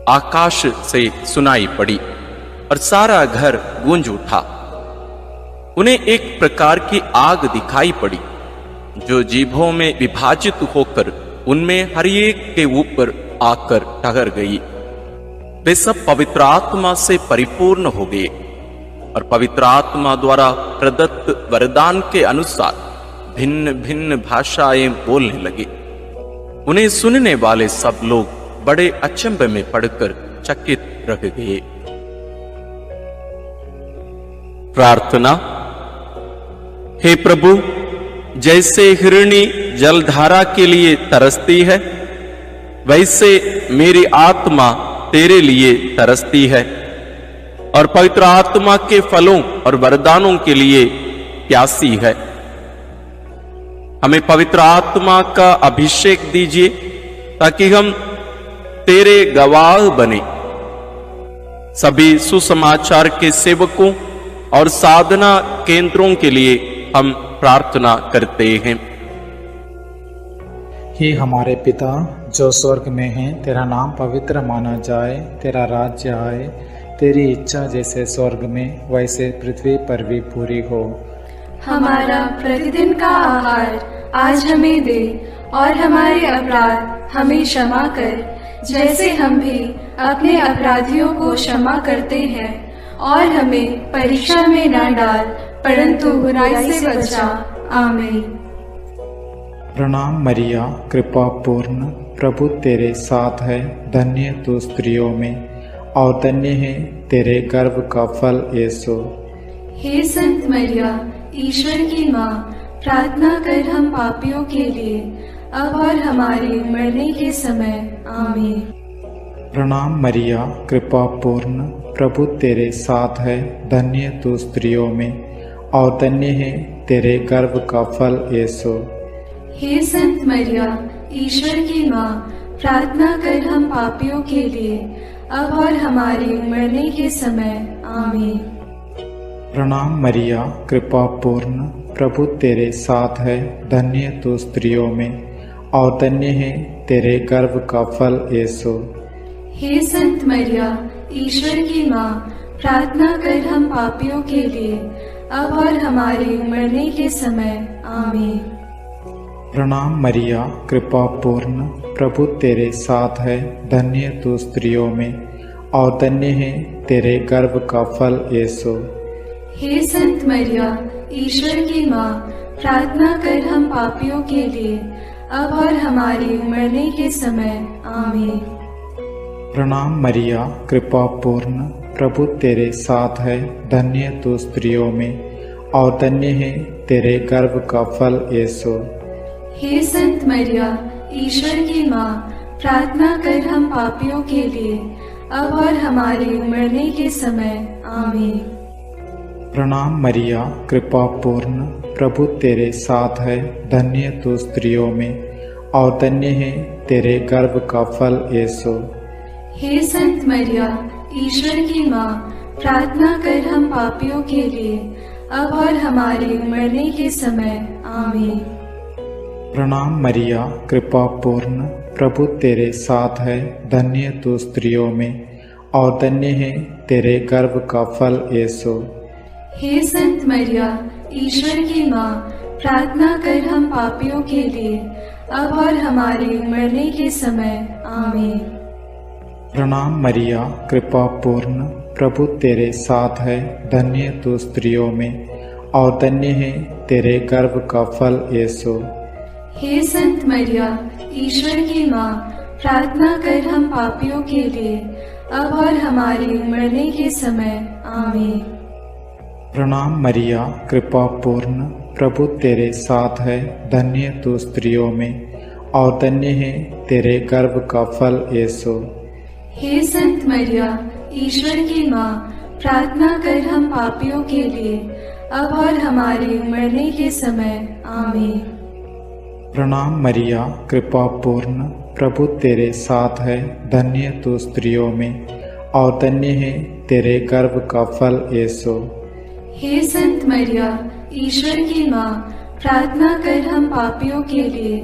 आकाश से सुनाई पड़ी और सारा घर गूंज उठा। उन्हें एक प्रकार की आग दिखाई पड़ी जो जीभों में विभाजित होकर उनमें हर एक के ऊपर आकर ठहर गई। वे सब पवित्र आत्मा से परिपूर्ण हो गए और पवित्र आत्मा द्वारा प्रदत्त वरदान के अनुसार भिन्न भिन्न भाषाएं बोलने लगे। उन्हें सुनने वाले सब लोग बड़े अचंभे में पड़कर चकित रह गए। प्रार्थना। हे प्रभु, जैसे हिरणी जलधारा के लिए तरसती है, वैसे मेरी आत्मा तेरे लिए तरसती है और पवित्र आत्मा के फलों और वरदानों के लिए प्यासी है। हमें पवित्र आत्मा का अभिषेक दीजिए ताकि हम तेरे गवाह बने। सभी सुसमाचार के सेवकों और साधना केंद्रों के लिए हम प्रार्थना करते हैं। हे हमारे पिता जो स्वर्ग में है, तेरा नाम पवित्र माना जाए, तेरा राज्य आए, तेरी इच्छा जैसे स्वर्ग में वैसे पृथ्वी पर भी पूरी हो। हमारा प्रतिदिन का आहार आज हमें दे और हमारे अपराध हमें क्षमा कर, जैसे हम भी अपने अपराधियों को क्षमा करते हैं, और हमें परीक्षा में न डाल, परंतु बुराई से बचा। आमीन। प्रणाम मरिया, कृपा पूर्ण प्रभु तेरे साथ है। धन्य तू स्त्रियों में और धन्य है तेरे गर्भ का फल यीशु। हे संत मरिया, ईश्वर की माँ, प्रार्थना कर हम पापियों के लिए, अब और हमारे मरने के समय। आमीन। प्रणाम मरिया, कृपा पूर्ण प्रभु तेरे साथ है। धन्य तू स्त्रियों में और धन्य है तेरे गर्भ का फल यीशु। हे संत मरिया, ईश्वर की माँ, प्रार्थना कर हम पापियों के लिए, अब और हमारे मरने के समय आमीन। प्रणाम मरिया, कृपा पूर्ण, प्रभु तेरे साथ है, धन्य तू स्त्रियों में और धन्य है तेरे गर्भ का फल यीशु। हे संत मरिया, ईश्वर की माँ, प्रार्थना कर हम पापियों के लिए, अब और हमारे मरने के समय आमीन। प्रणाम मरिया, कृपा पूर्ण, प्रभु तेरे साथ है, धन्य तू स्त्रियों में और धन्य है तेरे गर्भ का फल यीशु। हे संत मरिया, ईश्वर की माँ, प्रार्थना कर हम पापियों के लिए, अब और हमारे मरने के समय आमीन। प्रणाम मरिया, कृपा पूर्ण, प्रभु तेरे साथ है, धन्य तू स्त्रियों में और धन्य है तेरे गर्भ का फल यीशु। हे संत मरिया, ईश्वर की माँ, प्रार्थना कर हम पापियों के लिए, अब और हमारे मरने के समय आमीन। प्रणाम मरिया, कृपा पूर्ण, प्रभु तेरे साथ है, धन्य तू स्त्रियों में और धन्य है तेरे गर्भ का फल यीशु। हे संत मरिया, ईश्वर की माँ, प्रार्थना कर हम पापियों के लिए, अब और हमारे मरने के समय आमीन। प्रणाम मरिया, कृपा पूर्ण, प्रभु तेरे साथ है, धन्य तू स्त्रियों में और धन्य है तेरे गर्भ का फल यीशु। हे संत मरिया, ईश्वर की माँ, प्रार्थना कर हम पापियों के लिए, अब और हमारे मरने के समय आमीन। प्रणाम मरिया, कृपा पूर्ण, प्रभु तेरे साथ है, धन्य तू स्त्रियों में और धन्य है तेरे गर्भ का फल यीशु। हे संत मरिया, ईश्वर की माँ, प्रार्थना कर हम पापियों के लिए, अब और हमारे मरने के समय आमीन। प्रणाम मरिया, कृपा पूर्ण, प्रभु तेरे साथ है, धन्य तू स्त्रियों में और धन्य है तेरे गर्भ का फल यीशु। हे संत मरिया, ईश्वर की माँ, प्रार्थना कर हम पापियों के लिए, अब और हमारे मरने के समय आमीन। प्रणाम मरिया, कृपा पूर्ण, प्रभु तेरे साथ है, धन्य तू स्त्रियों में और धन्य है तेरे गर्भ का फल यीशु। हे संत मरिया, ईश्वर की माँ, प्रार्थना कर हम पापियों के लिए,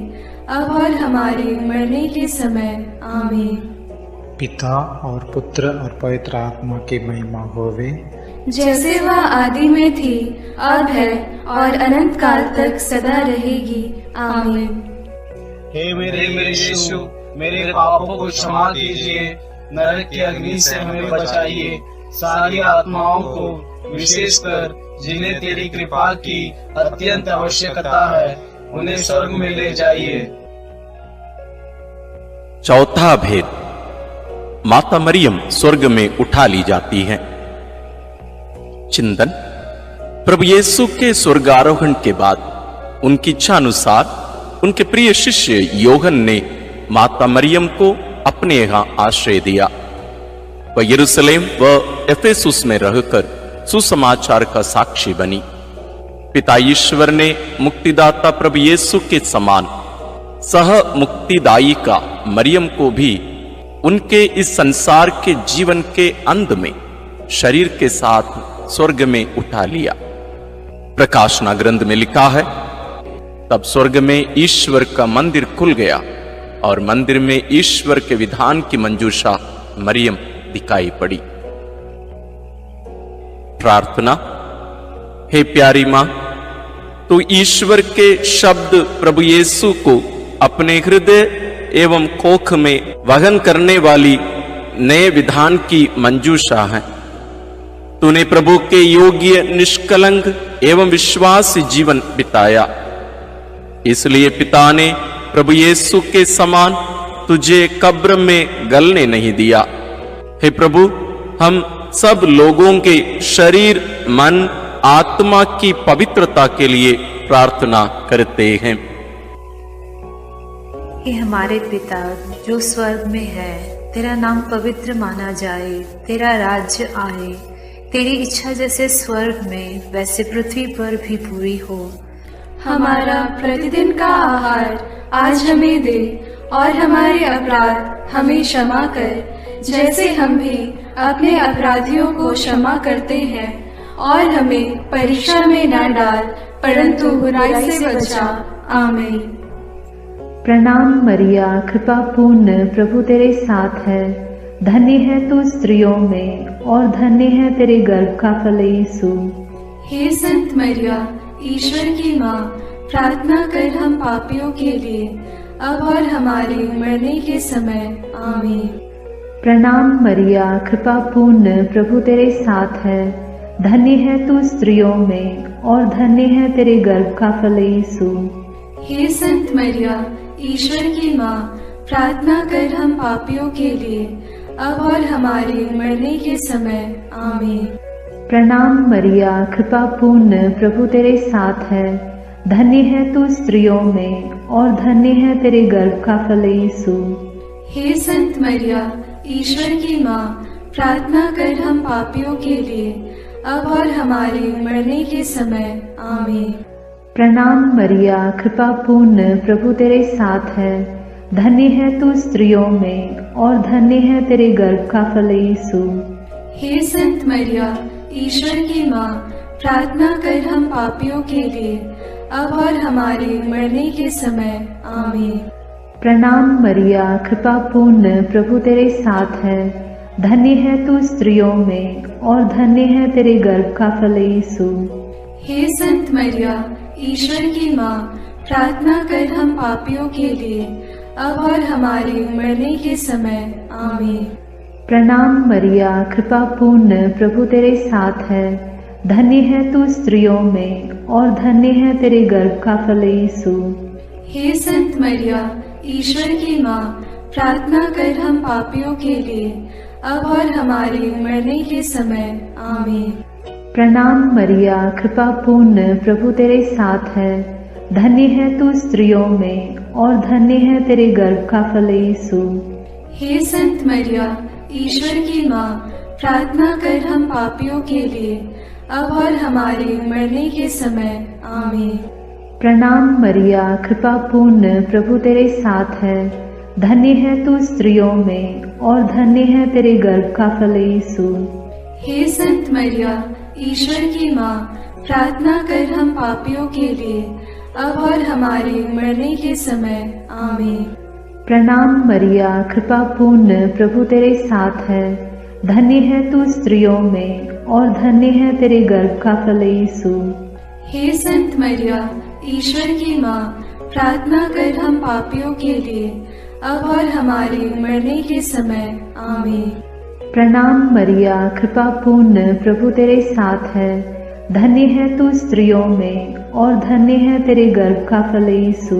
अब और हमारे मरने के समय आमीन। पिता और पुत्र और पवित्र आत्मा की महिमा होवे, जैसे वह आदि में थी, अब है और अनंत काल तक सदा रहेगी आमीन। हे मेरे यीशु, मेरे पापों को क्षमा कीजिए, नरक की अग्नि से हमें बचाइए, सारी आत्माओं को, विशेषकर जिन्हें तेरी कृपा की अत्यंत आवश्यकता है, उन्हें स्वर्ग में ले जाइए। चौथा भेद, माता मरियम स्वर्ग में उठा ली जाती है। चिंतन, प्रभु यीशु के स्वर्गारोहण के बाद उनकी इच्छा अनुसार उनके प्रिय शिष्य योहन ने माता मरियम को अपने यहां आश्रय दिया। वह यरूशलेम व एफेसुस में रहकर सुसमाचार का साक्षी बनी। पिता ईश्वर ने मुक्तिदाता प्रभु यीशु के समान सह मुक्तिदायी का मरियम को भी उनके इस संसार के जीवन के अंत में शरीर के साथ स्वर्ग में उठा लिया। प्रकाशना ग्रंथ में लिखा है, तब स्वर्ग में ईश्वर का मंदिर खुल गया और मंदिर में ईश्वर के विधान की मंजूषा मरियम दिखाई पड़ी। प्रार्थना। हे प्यारी मां, तू ईश्वर के शब्द प्रभु यीशु को अपने हृदय एवं कोख में वहन करने वाली नए विधान की मंजूषा है। तूने प्रभु के योग्य, निष्कलंक एवं विश्वास जीवन बिताया, इसलिए पिता ने प्रभु यीशु के समान तुझे कब्र में गलने नहीं दिया। हे प्रभु, हम सब लोगों के शरीर, मन, आत्मा की पवित्रता के लिए प्रार्थना करते हैं। हे हमारे पिता जो स्वर्ग में है, तेरा नाम पवित्र माना जाए, तेरा राज्य आए, तेरी इच्छा जैसे स्वर्ग में वैसे पृथ्वी पर भी पूरी हो। हमारा प्रतिदिन का आहार आज हमें दे और हमारे अपराध हमें क्षमा कर, जैसे हम भी अपने अपराधियों को क्षमा करते हैं, और हमें परीक्षा में न डाल, परंतु बुराई से बचा। आमीन। प्रणाम मरिया, कृपा पूर्ण, प्रभु तेरे साथ है। धन्य है तू स्त्रियों में, और धन्य है तेरे गर्भ का फल यीशु। हे संत मरिया, ईश्वर की माँ, प्रार्थना कर हम पापियों के लिए, अब और हमारे मरने के समय। आमीन। प्रणाम मरिया, कृपा पूर्ण, प्रभु तेरे साथ है। धन्य है तू स्त्रियों में, और धन्य है तेरे गर्भ का फल यीशु। हे संत मरिया, ईश्वर की माँ, प्रार्थना कर हम पापियों के लिए, अब और हमारे मरने के समय। आमीन। प्रणाम मरिया, कृपा पूर्ण, प्रभु तेरे साथ है। धन्य है तू स्त्रियों में, और धन्य है तेरे गर्भ का फल यीशु। हे संत मरिया, ईश्वर की माँ, प्रार्थना कर हम पापियों के लिए, अब और हमारे मरने के समय। आमीन। प्रणाम मरिया, कृपा पूर्ण, प्रभु तेरे साथ है। धन्य है तू स्त्रियों में, और धन्य है तेरे गर्भ का फल यीशु। हे संत मरिया, ईश्वर की माँ, प्रार्थना कर हम पापियों के लिए, अब और हमारे मरने के समय। आमीन। प्रणाम मरिया, कृपा पूर्ण, प्रभु तेरे साथ है। धन्य है तू स्त्रियों में, और धन्य है तेरे गर्भ का फल यीशु। हे संत मरिया, ईश्वर की माँ, प्रार्थना कर हम पापियों के लिए, अब और हमारे मरने के समय। आमीन। प्रणाम मरिया, कृपा पूर्ण, प्रभु तेरे साथ है। धन्य है तू स्त्रियों में, और धन्य है तेरे गर्भ का फल यीशु। हे संत मरिया, ईश्वर की माँ, प्रार्थना कर हम पापियों के लिए, अब और हमारे मरने के समय। आमीन। प्रणाम मरिया, कृपा पूर्ण, प्रभु तेरे साथ है। धन्य है तू स्त्रियों में, और धन्य है तेरे गर्भ का फल यीशु। हे संत मरिया, ईश्वर की माँ, प्रार्थना कर हम पापियों के लिए, अब और हमारे मरने के समय। आमीन। प्रणाम मरिया, कृपा पूर्ण, प्रभु तेरे साथ है। धन्य है तू स्त्रियों में, और धन्य है तेरे गर्भ का फल यीशु। हे संत मरिया, ईश्वर की माँ, प्रार्थना कर हम पापियों के लिए, अब और हमारे मरने के समय। आमीन। प्रणाम मरिया, कृपा पूर्ण, प्रभु तेरे साथ है। धन्य है तू स्त्रियों में, और धन्य है तेरे गर्भ का फल यीशु। हे संत मरिया, ईश्वर की माँ, प्रार्थना कर हम पापियों के लिए, अब और हमारे मरने के समय। आमीन। प्रणाम मरिया, कृपा पूर्ण, प्रभु तेरे साथ है। धन्य है तू स्त्रियों में, और धन्य है तेरे गर्भ का फल यीशु।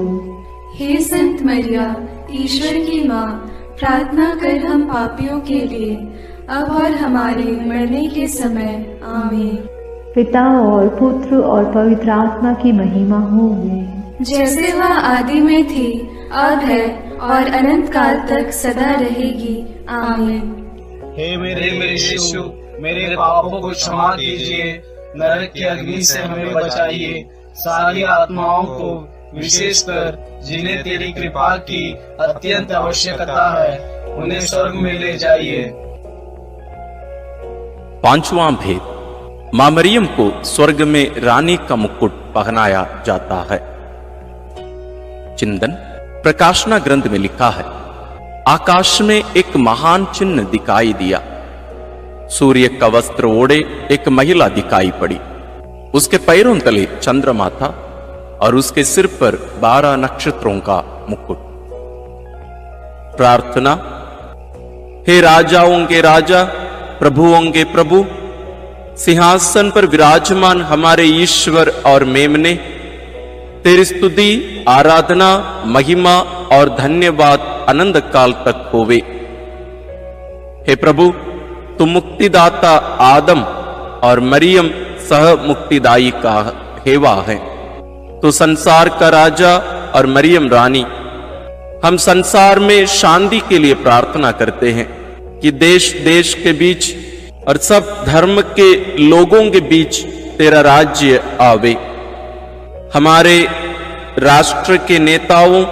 हे संत मरिया, ईश्वर की माँ, प्रार्थना कर हम पापियों के लिए, अब और हमारे मरने के समय। आमीन। पिता और पुत्र और पवित्र आत्मा की महिमा होगी, जैसे वह आदि में थी, अब है, और अनंत काल तक सदा रहेगी। आमीन। हे मेरे यीशु, मेरे पापों को क्षमा कीजिए, नरक की अग्नि से हमें बचाइए, सारी आत्माओं को, विशेषकर जिन्हें तेरी कृपा की अत्यंत आवश्यकता है, उन्हें स्वर्ग में ले जाइए। पांचवां भेद, मां मरियम को स्वर्ग में रानी का मुकुट पहनाया जाता है। चिंतन प्रकाशना ग्रंथ में लिखा है, आकाश में एक महान चिन्ह दिखाई दिया। सूर्य का वस्त्र ओढ़े एक महिला दिखाई पड़ी। उसके पैरों तले चंद्रमा था, और उसके सिर पर 12 नक्षत्रों का मुकुट। प्रार्थना। हे राजाओं के राजा, प्रभुओं के प्रभु, सिंहासन पर विराजमान हमारे ईश्वर और मेमने, तेरी स्तुति, आराधना, महिमा और धन्यवाद अनंत काल तक होवे। हे प्रभु, तुम मुक्तिदाता आदम और मरियम सह मुक्तिदायी का हेवा है। तो संसार का राजा और मरियम रानी, हम संसार में शांति के लिए प्रार्थना करते हैं कि देश देश के बीच और सब धर्म के लोगों के बीच तेरा राज्य आवे। हमारे राष्ट्र के नेताओं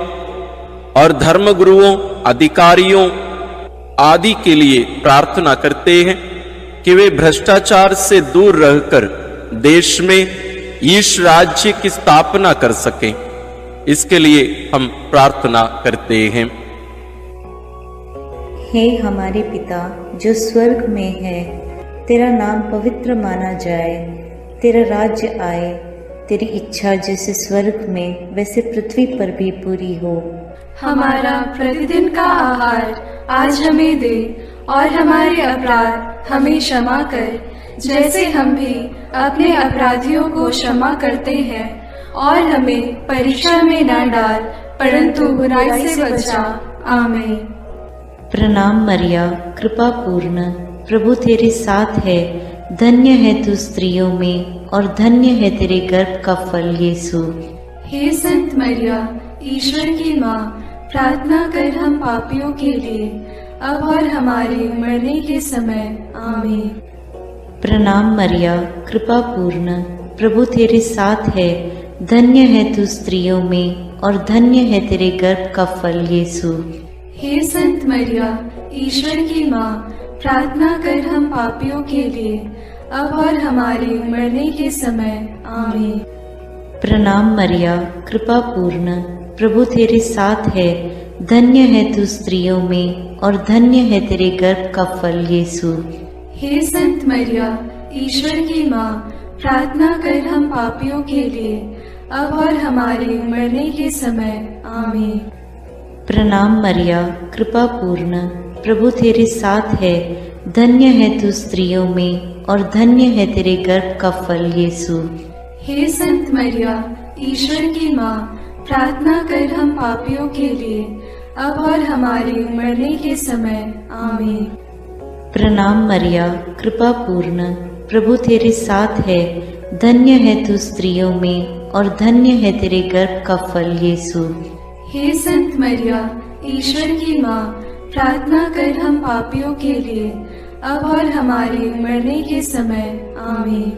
और धर्मगुरुओं, अधिकारियों आदि के लिए प्रार्थना करते हैं कि वे भ्रष्टाचार से दूर रहकर देश में ईश राज्य की स्थापना कर सकें। इसके लिए हम प्रार्थना करते हैं। हे हमारे पिता जो स्वर्ग में है, तेरा नाम पवित्र माना जाए, तेरा राज्य आए, तेरी इच्छा जैसे स्वर्ग में वैसे पृथ्वी पर भी पूरी हो। हमारा प्रतिदिन का आहार आज हमें दे, और हमारे अपराध हमें क्षमा कर, जैसे हम भी अपने अपराधियों को क्षमा करते हैं, और हमें परीक्षा में न डाल, परंतु बुराई से बचा। आमीन। प्रणाम मरिया, कृपा पूर्ण, प्रभु तेरे साथ है, धन्य है तू स्त्रियों में, और धन्य है तेरे गर्भ का फल यीशु। हे संत मरिया, ईश्वर की माँ, प्रार्थना कर हम पापियों के लिए, अब और हमारे मरने के समय। आमीन। प्रणाम मरिया, कृपा पूर्ण, प्रभु तेरे साथ है, धन्य है तू स्त्रियों में, और धन्य है तेरे गर्भ का फल यीशु। हे संत मरिया, ईश्वर की माँ, प्रार्थना कर हम पापियों के लिए, अब और हमारे मरने के समय। आमीन। प्रणाम मरिया, कृपा पूर्ण, प्रभु तेरे साथ है, धन्य है तू स्त्रियों में, और धन्य है तेरे गर्भ का फल यीशु। हे संत मरिया, ईश्वर की माँ, प्रार्थना कर हम पापियों के लिए, अब और हमारे मरने के समय। आमीन। प्रणाम मरिया, कृपा पूर्ण, प्रभु तेरे साथ है, धन्य है तू स्त्रियों में, और धन्य है तेरे गर्भ का फल यीशु। हे संत मरिया, ईश्वर की माँ, प्रार्थना कर हम पापियों के लिए, अब और हमारे मरने के समय। आमीन। प्रणाम मरिया, कृपा पूर्ण, प्रभु तेरे साथ है, धन्य है तू स्त्रियों में, और धन्य है तेरे गर्भ का फल यीशु। हे संत मरिया, ईश्वर की माँ, प्रार्थना कर हम पापियों के लिए, अब और हमारे मरने के समय। आमीन।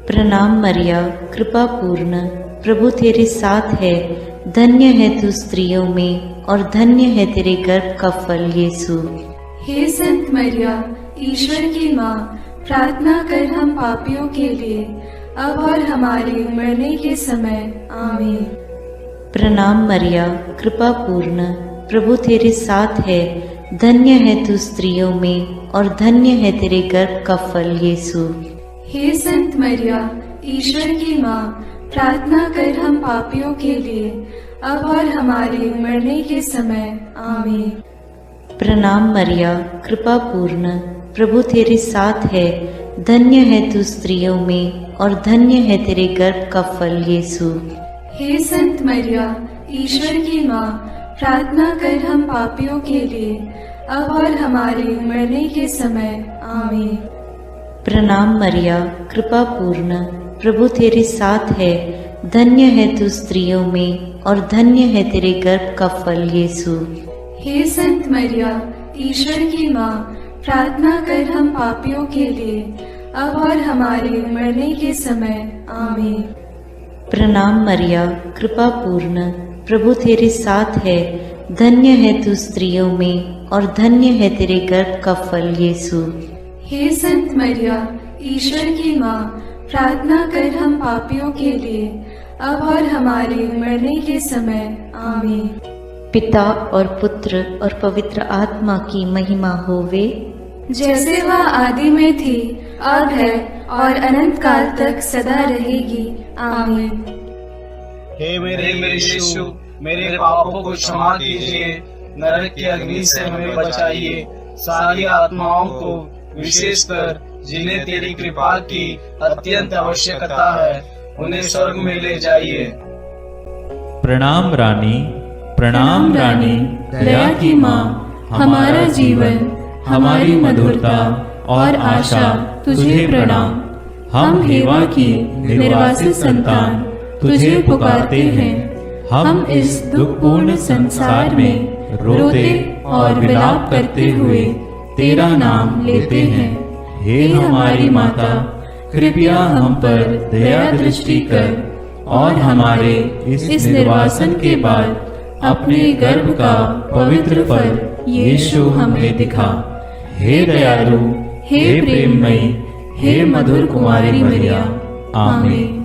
प्रणाम मरिया, कृपा पूर्ण, प्रभु तेरे साथ है, धन्य है तू स्त्रियों में, और धन्य है तेरे गर्भ का फल यीशु। हे संत मरिया, ईश्वर की माँ, प्रार्थना कर हम पापियों के लिए, अब और हमारे मरने के समय। आमीन। प्रणाम मरिया, कृपा पूर्ण, प्रभु तेरे साथ है, धन्य है तू स्त्रियों में, और धन्य है तेरे गर्भ का फल यीशु। हे संत मरिया, ईश्वर की माँ, प्रार्थना कर हम पापियों के लिए, अब और हमारे मरने के समय। आमीन। प्रणाम मरिया, कृपा पूर्ण, प्रभु तेरे साथ है, धन्य है तू स्त्रियों में, और धन्य है तेरे गर्भ का फल यीशु। हे संत मरिया, ईश्वर की माँ, प्रार्थना कर हम पापियों के लिए, अब और हमारे मरने के समय। आमीन। प्रणाम मरिया, कृपा पूर्ण, प्रभु तेरे साथ है, धन्य है तू स्त्रियों में, और धन्य है तेरे गर्भ का फल यीशु। हे संत मरिया, ईश्वर की माँ, प्रार्थना कर हम पापियों के लिए, अब और हमारे मरने के समय। आमीन। प्रणाम मरिया, कृपा पूर्ण, प्रभु तेरे साथ है, धन्य है तू स्त्रियों में, और धन्य है तेरे गर्भ का फल यीशु। हे संत मरिया, ईश्वर की माँ, प्रार्थना कर हम पापियों के लिए, अब और हमारे मरने के समय। आमीन। पिता और पुत्र और पवित्र आत्मा की महिमा होवे, जैसे वह आदि में थी, अब है, और अनंत काल तक सदा रहेगी। आमीन। हे मेरे यीशु, मेरे पापों को क्षमा कीजिए, नरक की अग्नि से हमें बचाइए, सारी आत्माओं को, विशेषकर जिन्हें तेरी कृपा की अत्यंत आवश्यकता है, उन्हें स्वर्ग में ले जाइए। प्रणाम रानी, प्रणाम रानी, दया की माँ, हमारा जीवन, हमारी मधुरता और आशा तुझे प्रणाम। हम हेवा की निर्वासित संतान तुझे पुकारते हैं। हम इस दुखपूर्ण संसार में रोते और विलाप करते हुए तेरा नाम लेते हैं। हे हमारी माता, कृपया हम पर दया दृष्टि कर और हमारे इस निर्वासन के बाद अपने गर्भ का पवित्र फल यीशु हमें दिखा। हे दयालु, हे प्रेममयी, हे मधुर कुमारी मरिया, आमीन।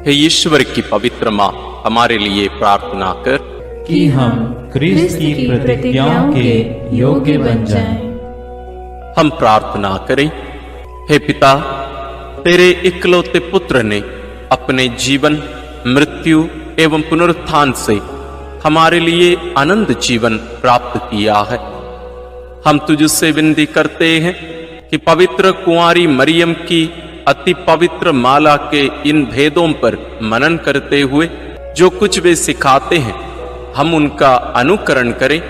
हे ईश्वर की पवित्र माँ, हमारे लिए प्रार्थना कर कि हम क्रिस्त की प्रतिज्ञाओं के योग्य बन जाएं। हम प्रार्थना करें। हे पिता, तेरे इकलौते पुत्र ने अपने जीवन, मृत्यु एवं पुनरुत्थान से हमारे लिए अनंत जीवन प्राप्त किया है। हम तुझसे विनती करते हैं कि पवित्र कुंवारी मरियम की अति पवित्र माला के इन भेदों पर मनन करते हुए जो कुछ वे सिखाते हैं, हम उनका अनुकरण करें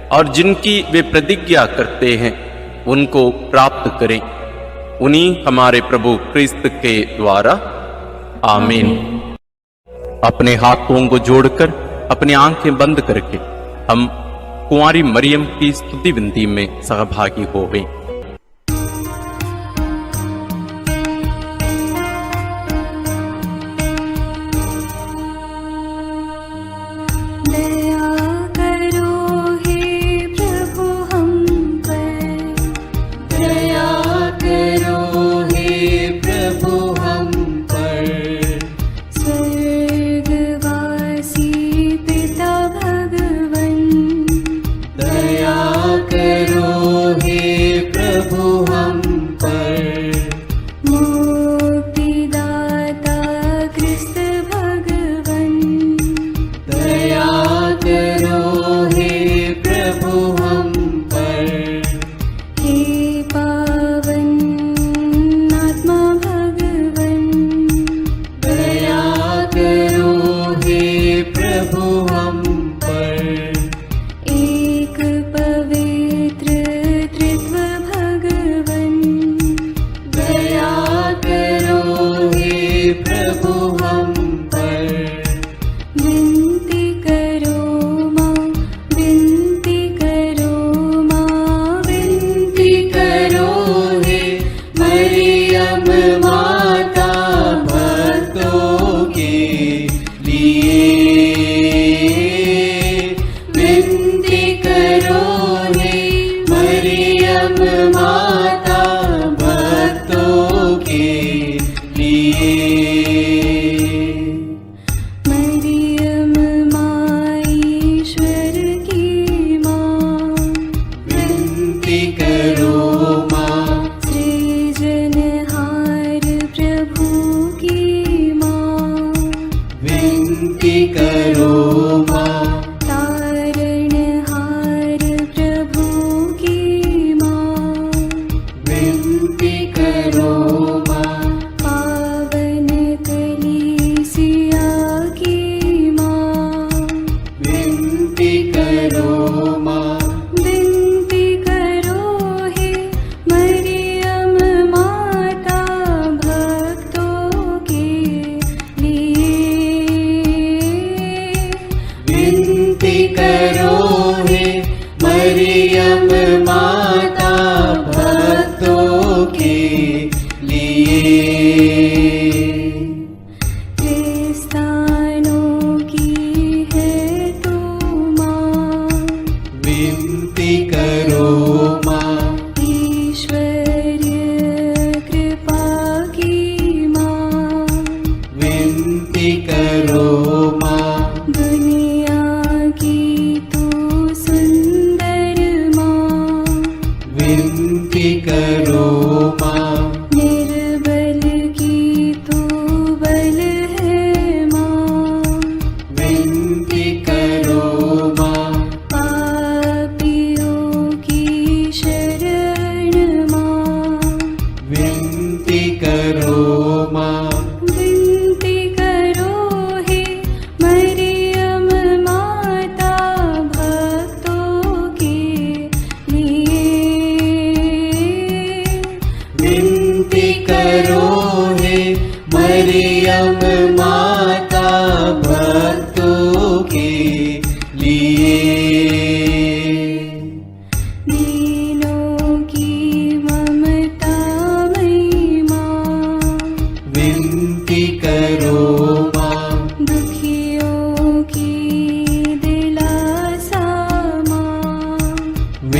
और जिनकी वे प्रतिज्ञा करते हैं उनको प्राप्त करें। उन्हीं हमारे प्रभु क्रिस्त के द्वारा, आमीन। अपने हाथों को जोड़कर अपनी आंखें बंद करके हम कुंवारी मरियम की स्तुति विनती में सहभागी हो गए।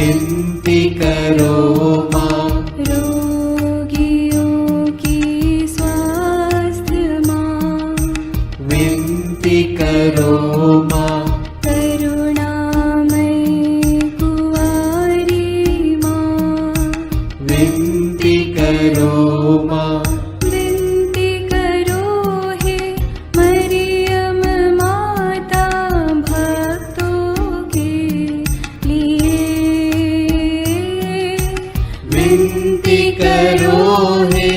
विनती करो माँ। रोगियों की स्वास्थ्य माँ, विनती करो माँ। करुणामयी कुंवारी माँ, विनती करो माँ। विनती करो हे मरियम माता भक्तों के लिए। विनती करो हे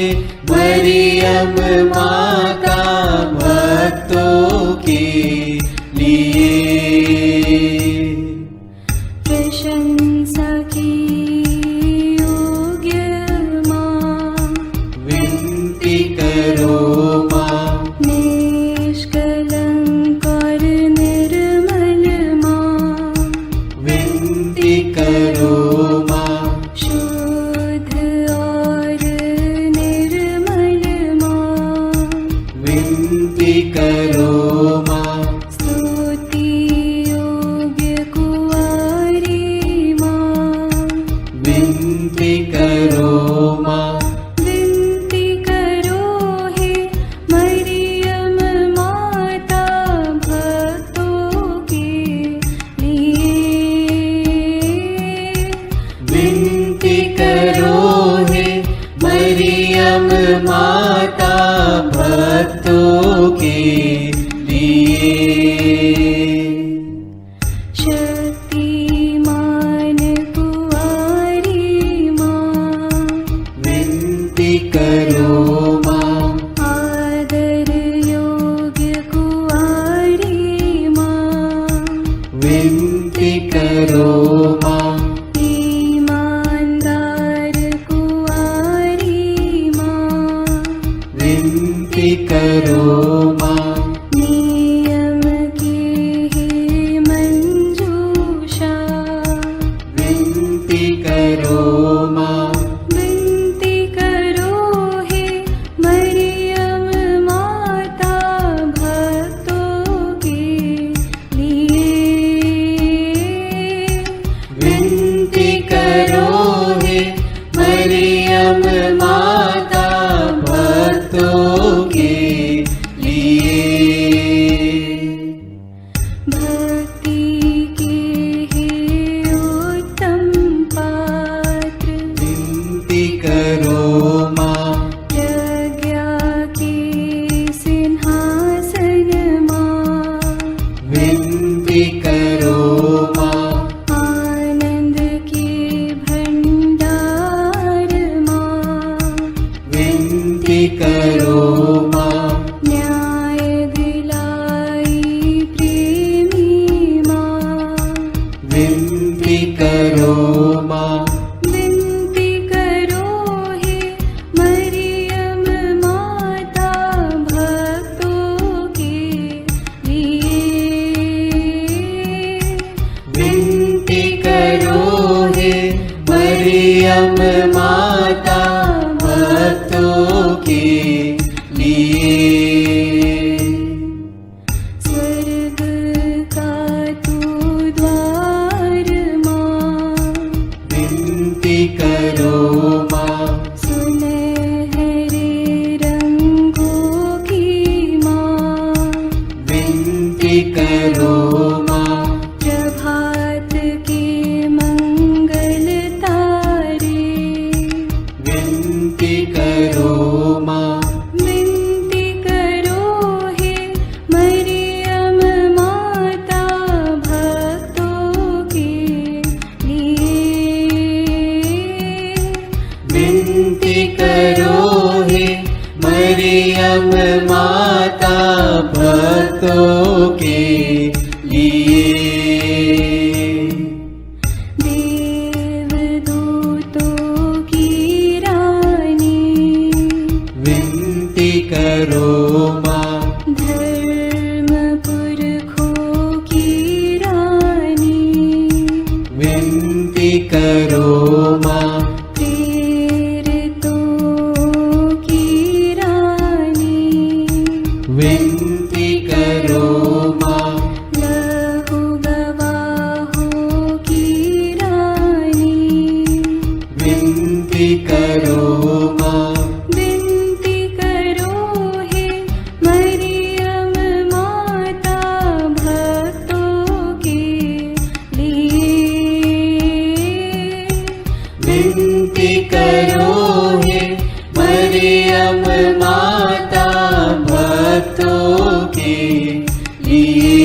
मरियम माता भक्तों के लिए। प्रशंसा की योग्य माँ, विनती करो माँ। निष्कलंक और निर्मल माँ, विनती करो माँ। शुद्ध और निर्मल माँ, विनती करो माँ। स्तुति योग्य कुंवारी माँ, विनती करो माँ। विनती करो हे मरियम माता भक्तों के लिए। विनती करो हे मरियम माता भक्तों के लिए। शक्तिमान कुंवारी माँ, विनती करो माँ। आदर योग्य कुंवारी माँ, विनती करो माँ। ईमानदार कुंवारी माँ, विनती करो माँ। नियम की हे मंजूषा, विनती करो माँ। विनती करो हे मरियम माता भक्तों के लिए। विनती करो हे मरियम माता भक्तों के लिए। भक्ति के हे उत्तम पात्र, विनती करो माँ। प्रज्ञा के सिंहासन माँ, विनती करो माँ। आनंद के भंडार माँ, विनती करो माँ। न्याय दिलाई प्रेमी माँ, विनती करो माँ। विनती करो हे मरियम माता भक्तों के लिए। विनती करो हे मरियम माता भक्तों के लिए। स्वर्ग का तू द्वार माँ, विनती करो माँ। सुनहरे रंगों की माँ, विनती करो माँ। प्रभात के मंगल तारे, विनती करो माँ। विनती करो हे मरियम माता भक्तों के लिए। विनती करो हे मरियम माता भक्तों के लिए। देवदूतों की रानी, विनती करो माँ। धर्म पुरखों की रानी, विनती करो माँ। प्रेरितों की रानी, विनती करो विनती करो माँ, विनती करो हे मरियम माता भक्तों के लिए। विनती करो हे मरियम माता भक्तों के लिए।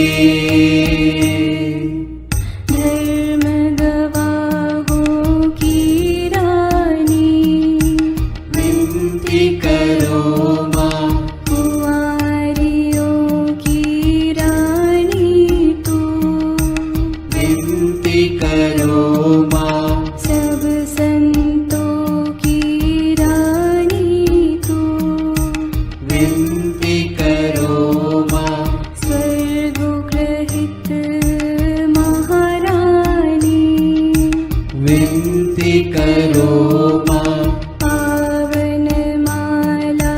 धर्म गवाहों की रानी, विनती करो माँ, कुंवारियों की रानी तू। विनती करो माँ, सब संतों की रानी तू। विनती करो माँ, स्वर्गोग्रहित महारानी, विनती करो माँ, पावन माला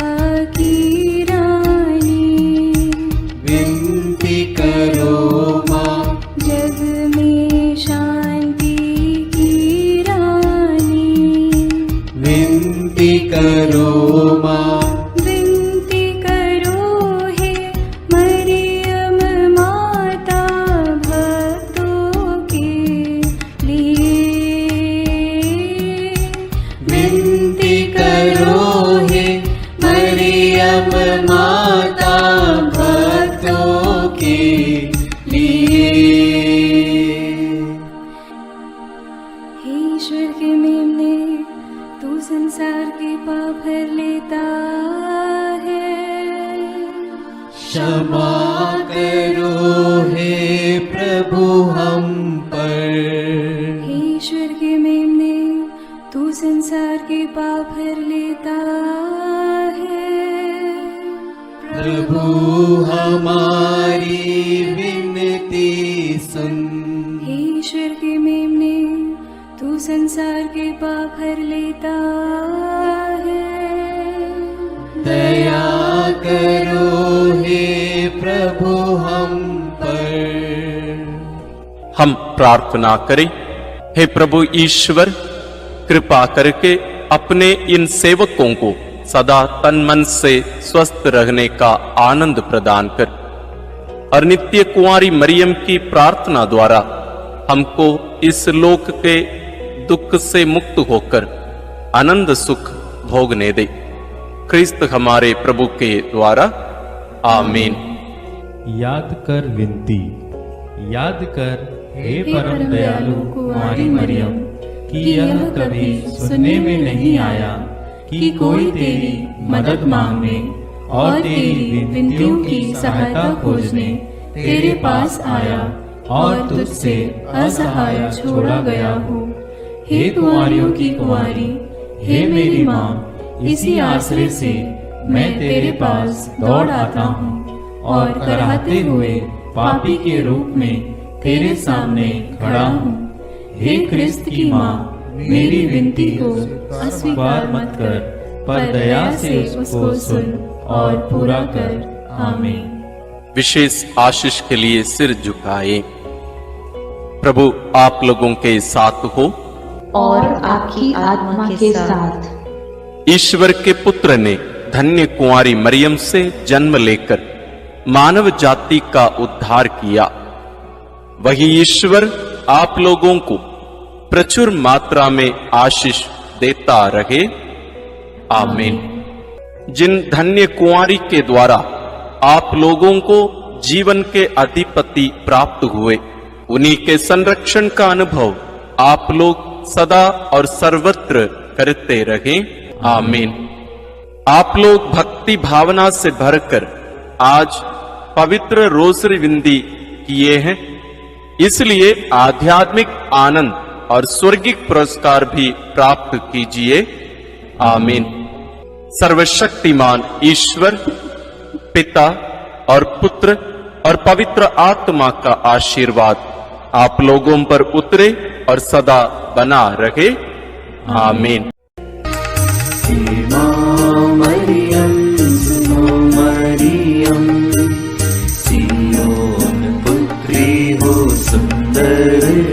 की रानी। विनती करो माँ, जग में शांति की रानी। विनती करो माँ, विनती करो हे मरियम माता भक्तों के लिए। विनती करो हे मरियम माता भक्तों के लिए। हे ईश्वर के मेमने, तू संसार के पाप हर लेता है। क्षमा करो हे प्रभु हम पर, हे ईश्वर के मेमने, तू संसार के पाप हर लेता है। प्रभु हमारी विनती सुन। हे ईश्वर के मेमने, तू संसार के पाप हर लेता है। दया करो हे प्रभु हम पर। हम प्रार्थना करें। हे प्रभु ईश्वर, कृपा करके अपने इन सेवकों को सदा तन मन से स्वस्थ रहने का आनंद प्रदान कर और नित्य कुंवारी मरियम की प्रार्थना द्वारा हमको इस लोक के दुख से मुक्त होकर आनंद सुख भोगने दे। क्रिस्त हमारे प्रभु के द्वारा, आमीन। याद कर विनती, याद कर हे परम दयालु कुंवारी मरियम, कि यह कभी सुनने में नहीं आया कि कोई तेरी मदद मांगने और तेरी विनतियों की सहायता खोजने तेरे पास आया और तुझसे असहाय छोड़ा गया हो। हे कुंवारियों की कुंवारी, हे मेरी माँ, इसी आश्रय से मैं तेरे पास दौड़ आता हूँ और कराहते हुए पापी के रूप में तेरे सामने खड़ा हूँ। हे क्रिस्त की माँ, मेरी विनती को अस्वीकार मत कर, पर दया से उसको सुन और पूरा कर। आमीन। विशेष आशीष के लिए सिर झुकाए। प्रभु आप लोगों के साथ हो और आपकी आत्मा के साथ। ईश्वर के पुत्र ने धन्य कुंवारी मरियम से जन्म लेकर मानव जाति का उद्धार किया। वही ईश्वर आप लोगों को प्रचुर मात्रा में आशीष देता रहे। आमीन। जिन धन्य कुंवारी के द्वारा आप लोगों को जीवन के अधिपति प्राप्त हुए, उन्हीं के संरक्षण का अनुभव आप लोग सदा और सर्वत्र करते रहे। आमीन। आप लोग भक्ति भावना से भरकर आज पवित्र रोसरी विंदी किए हैं, इसलिए आध्यात्मिक आनंद और स्वर्गिक पुरस्कार भी प्राप्त कीजिए। आमीन। सर्वशक्तिमान ईश्वर पिता और पुत्र और पवित्र आत्मा का आशीर्वाद आप लोगों पर उतरे और सदा बना रहे। आमीन। मरियम सुनो मरियम, सियोन पुत्री हो सुंदर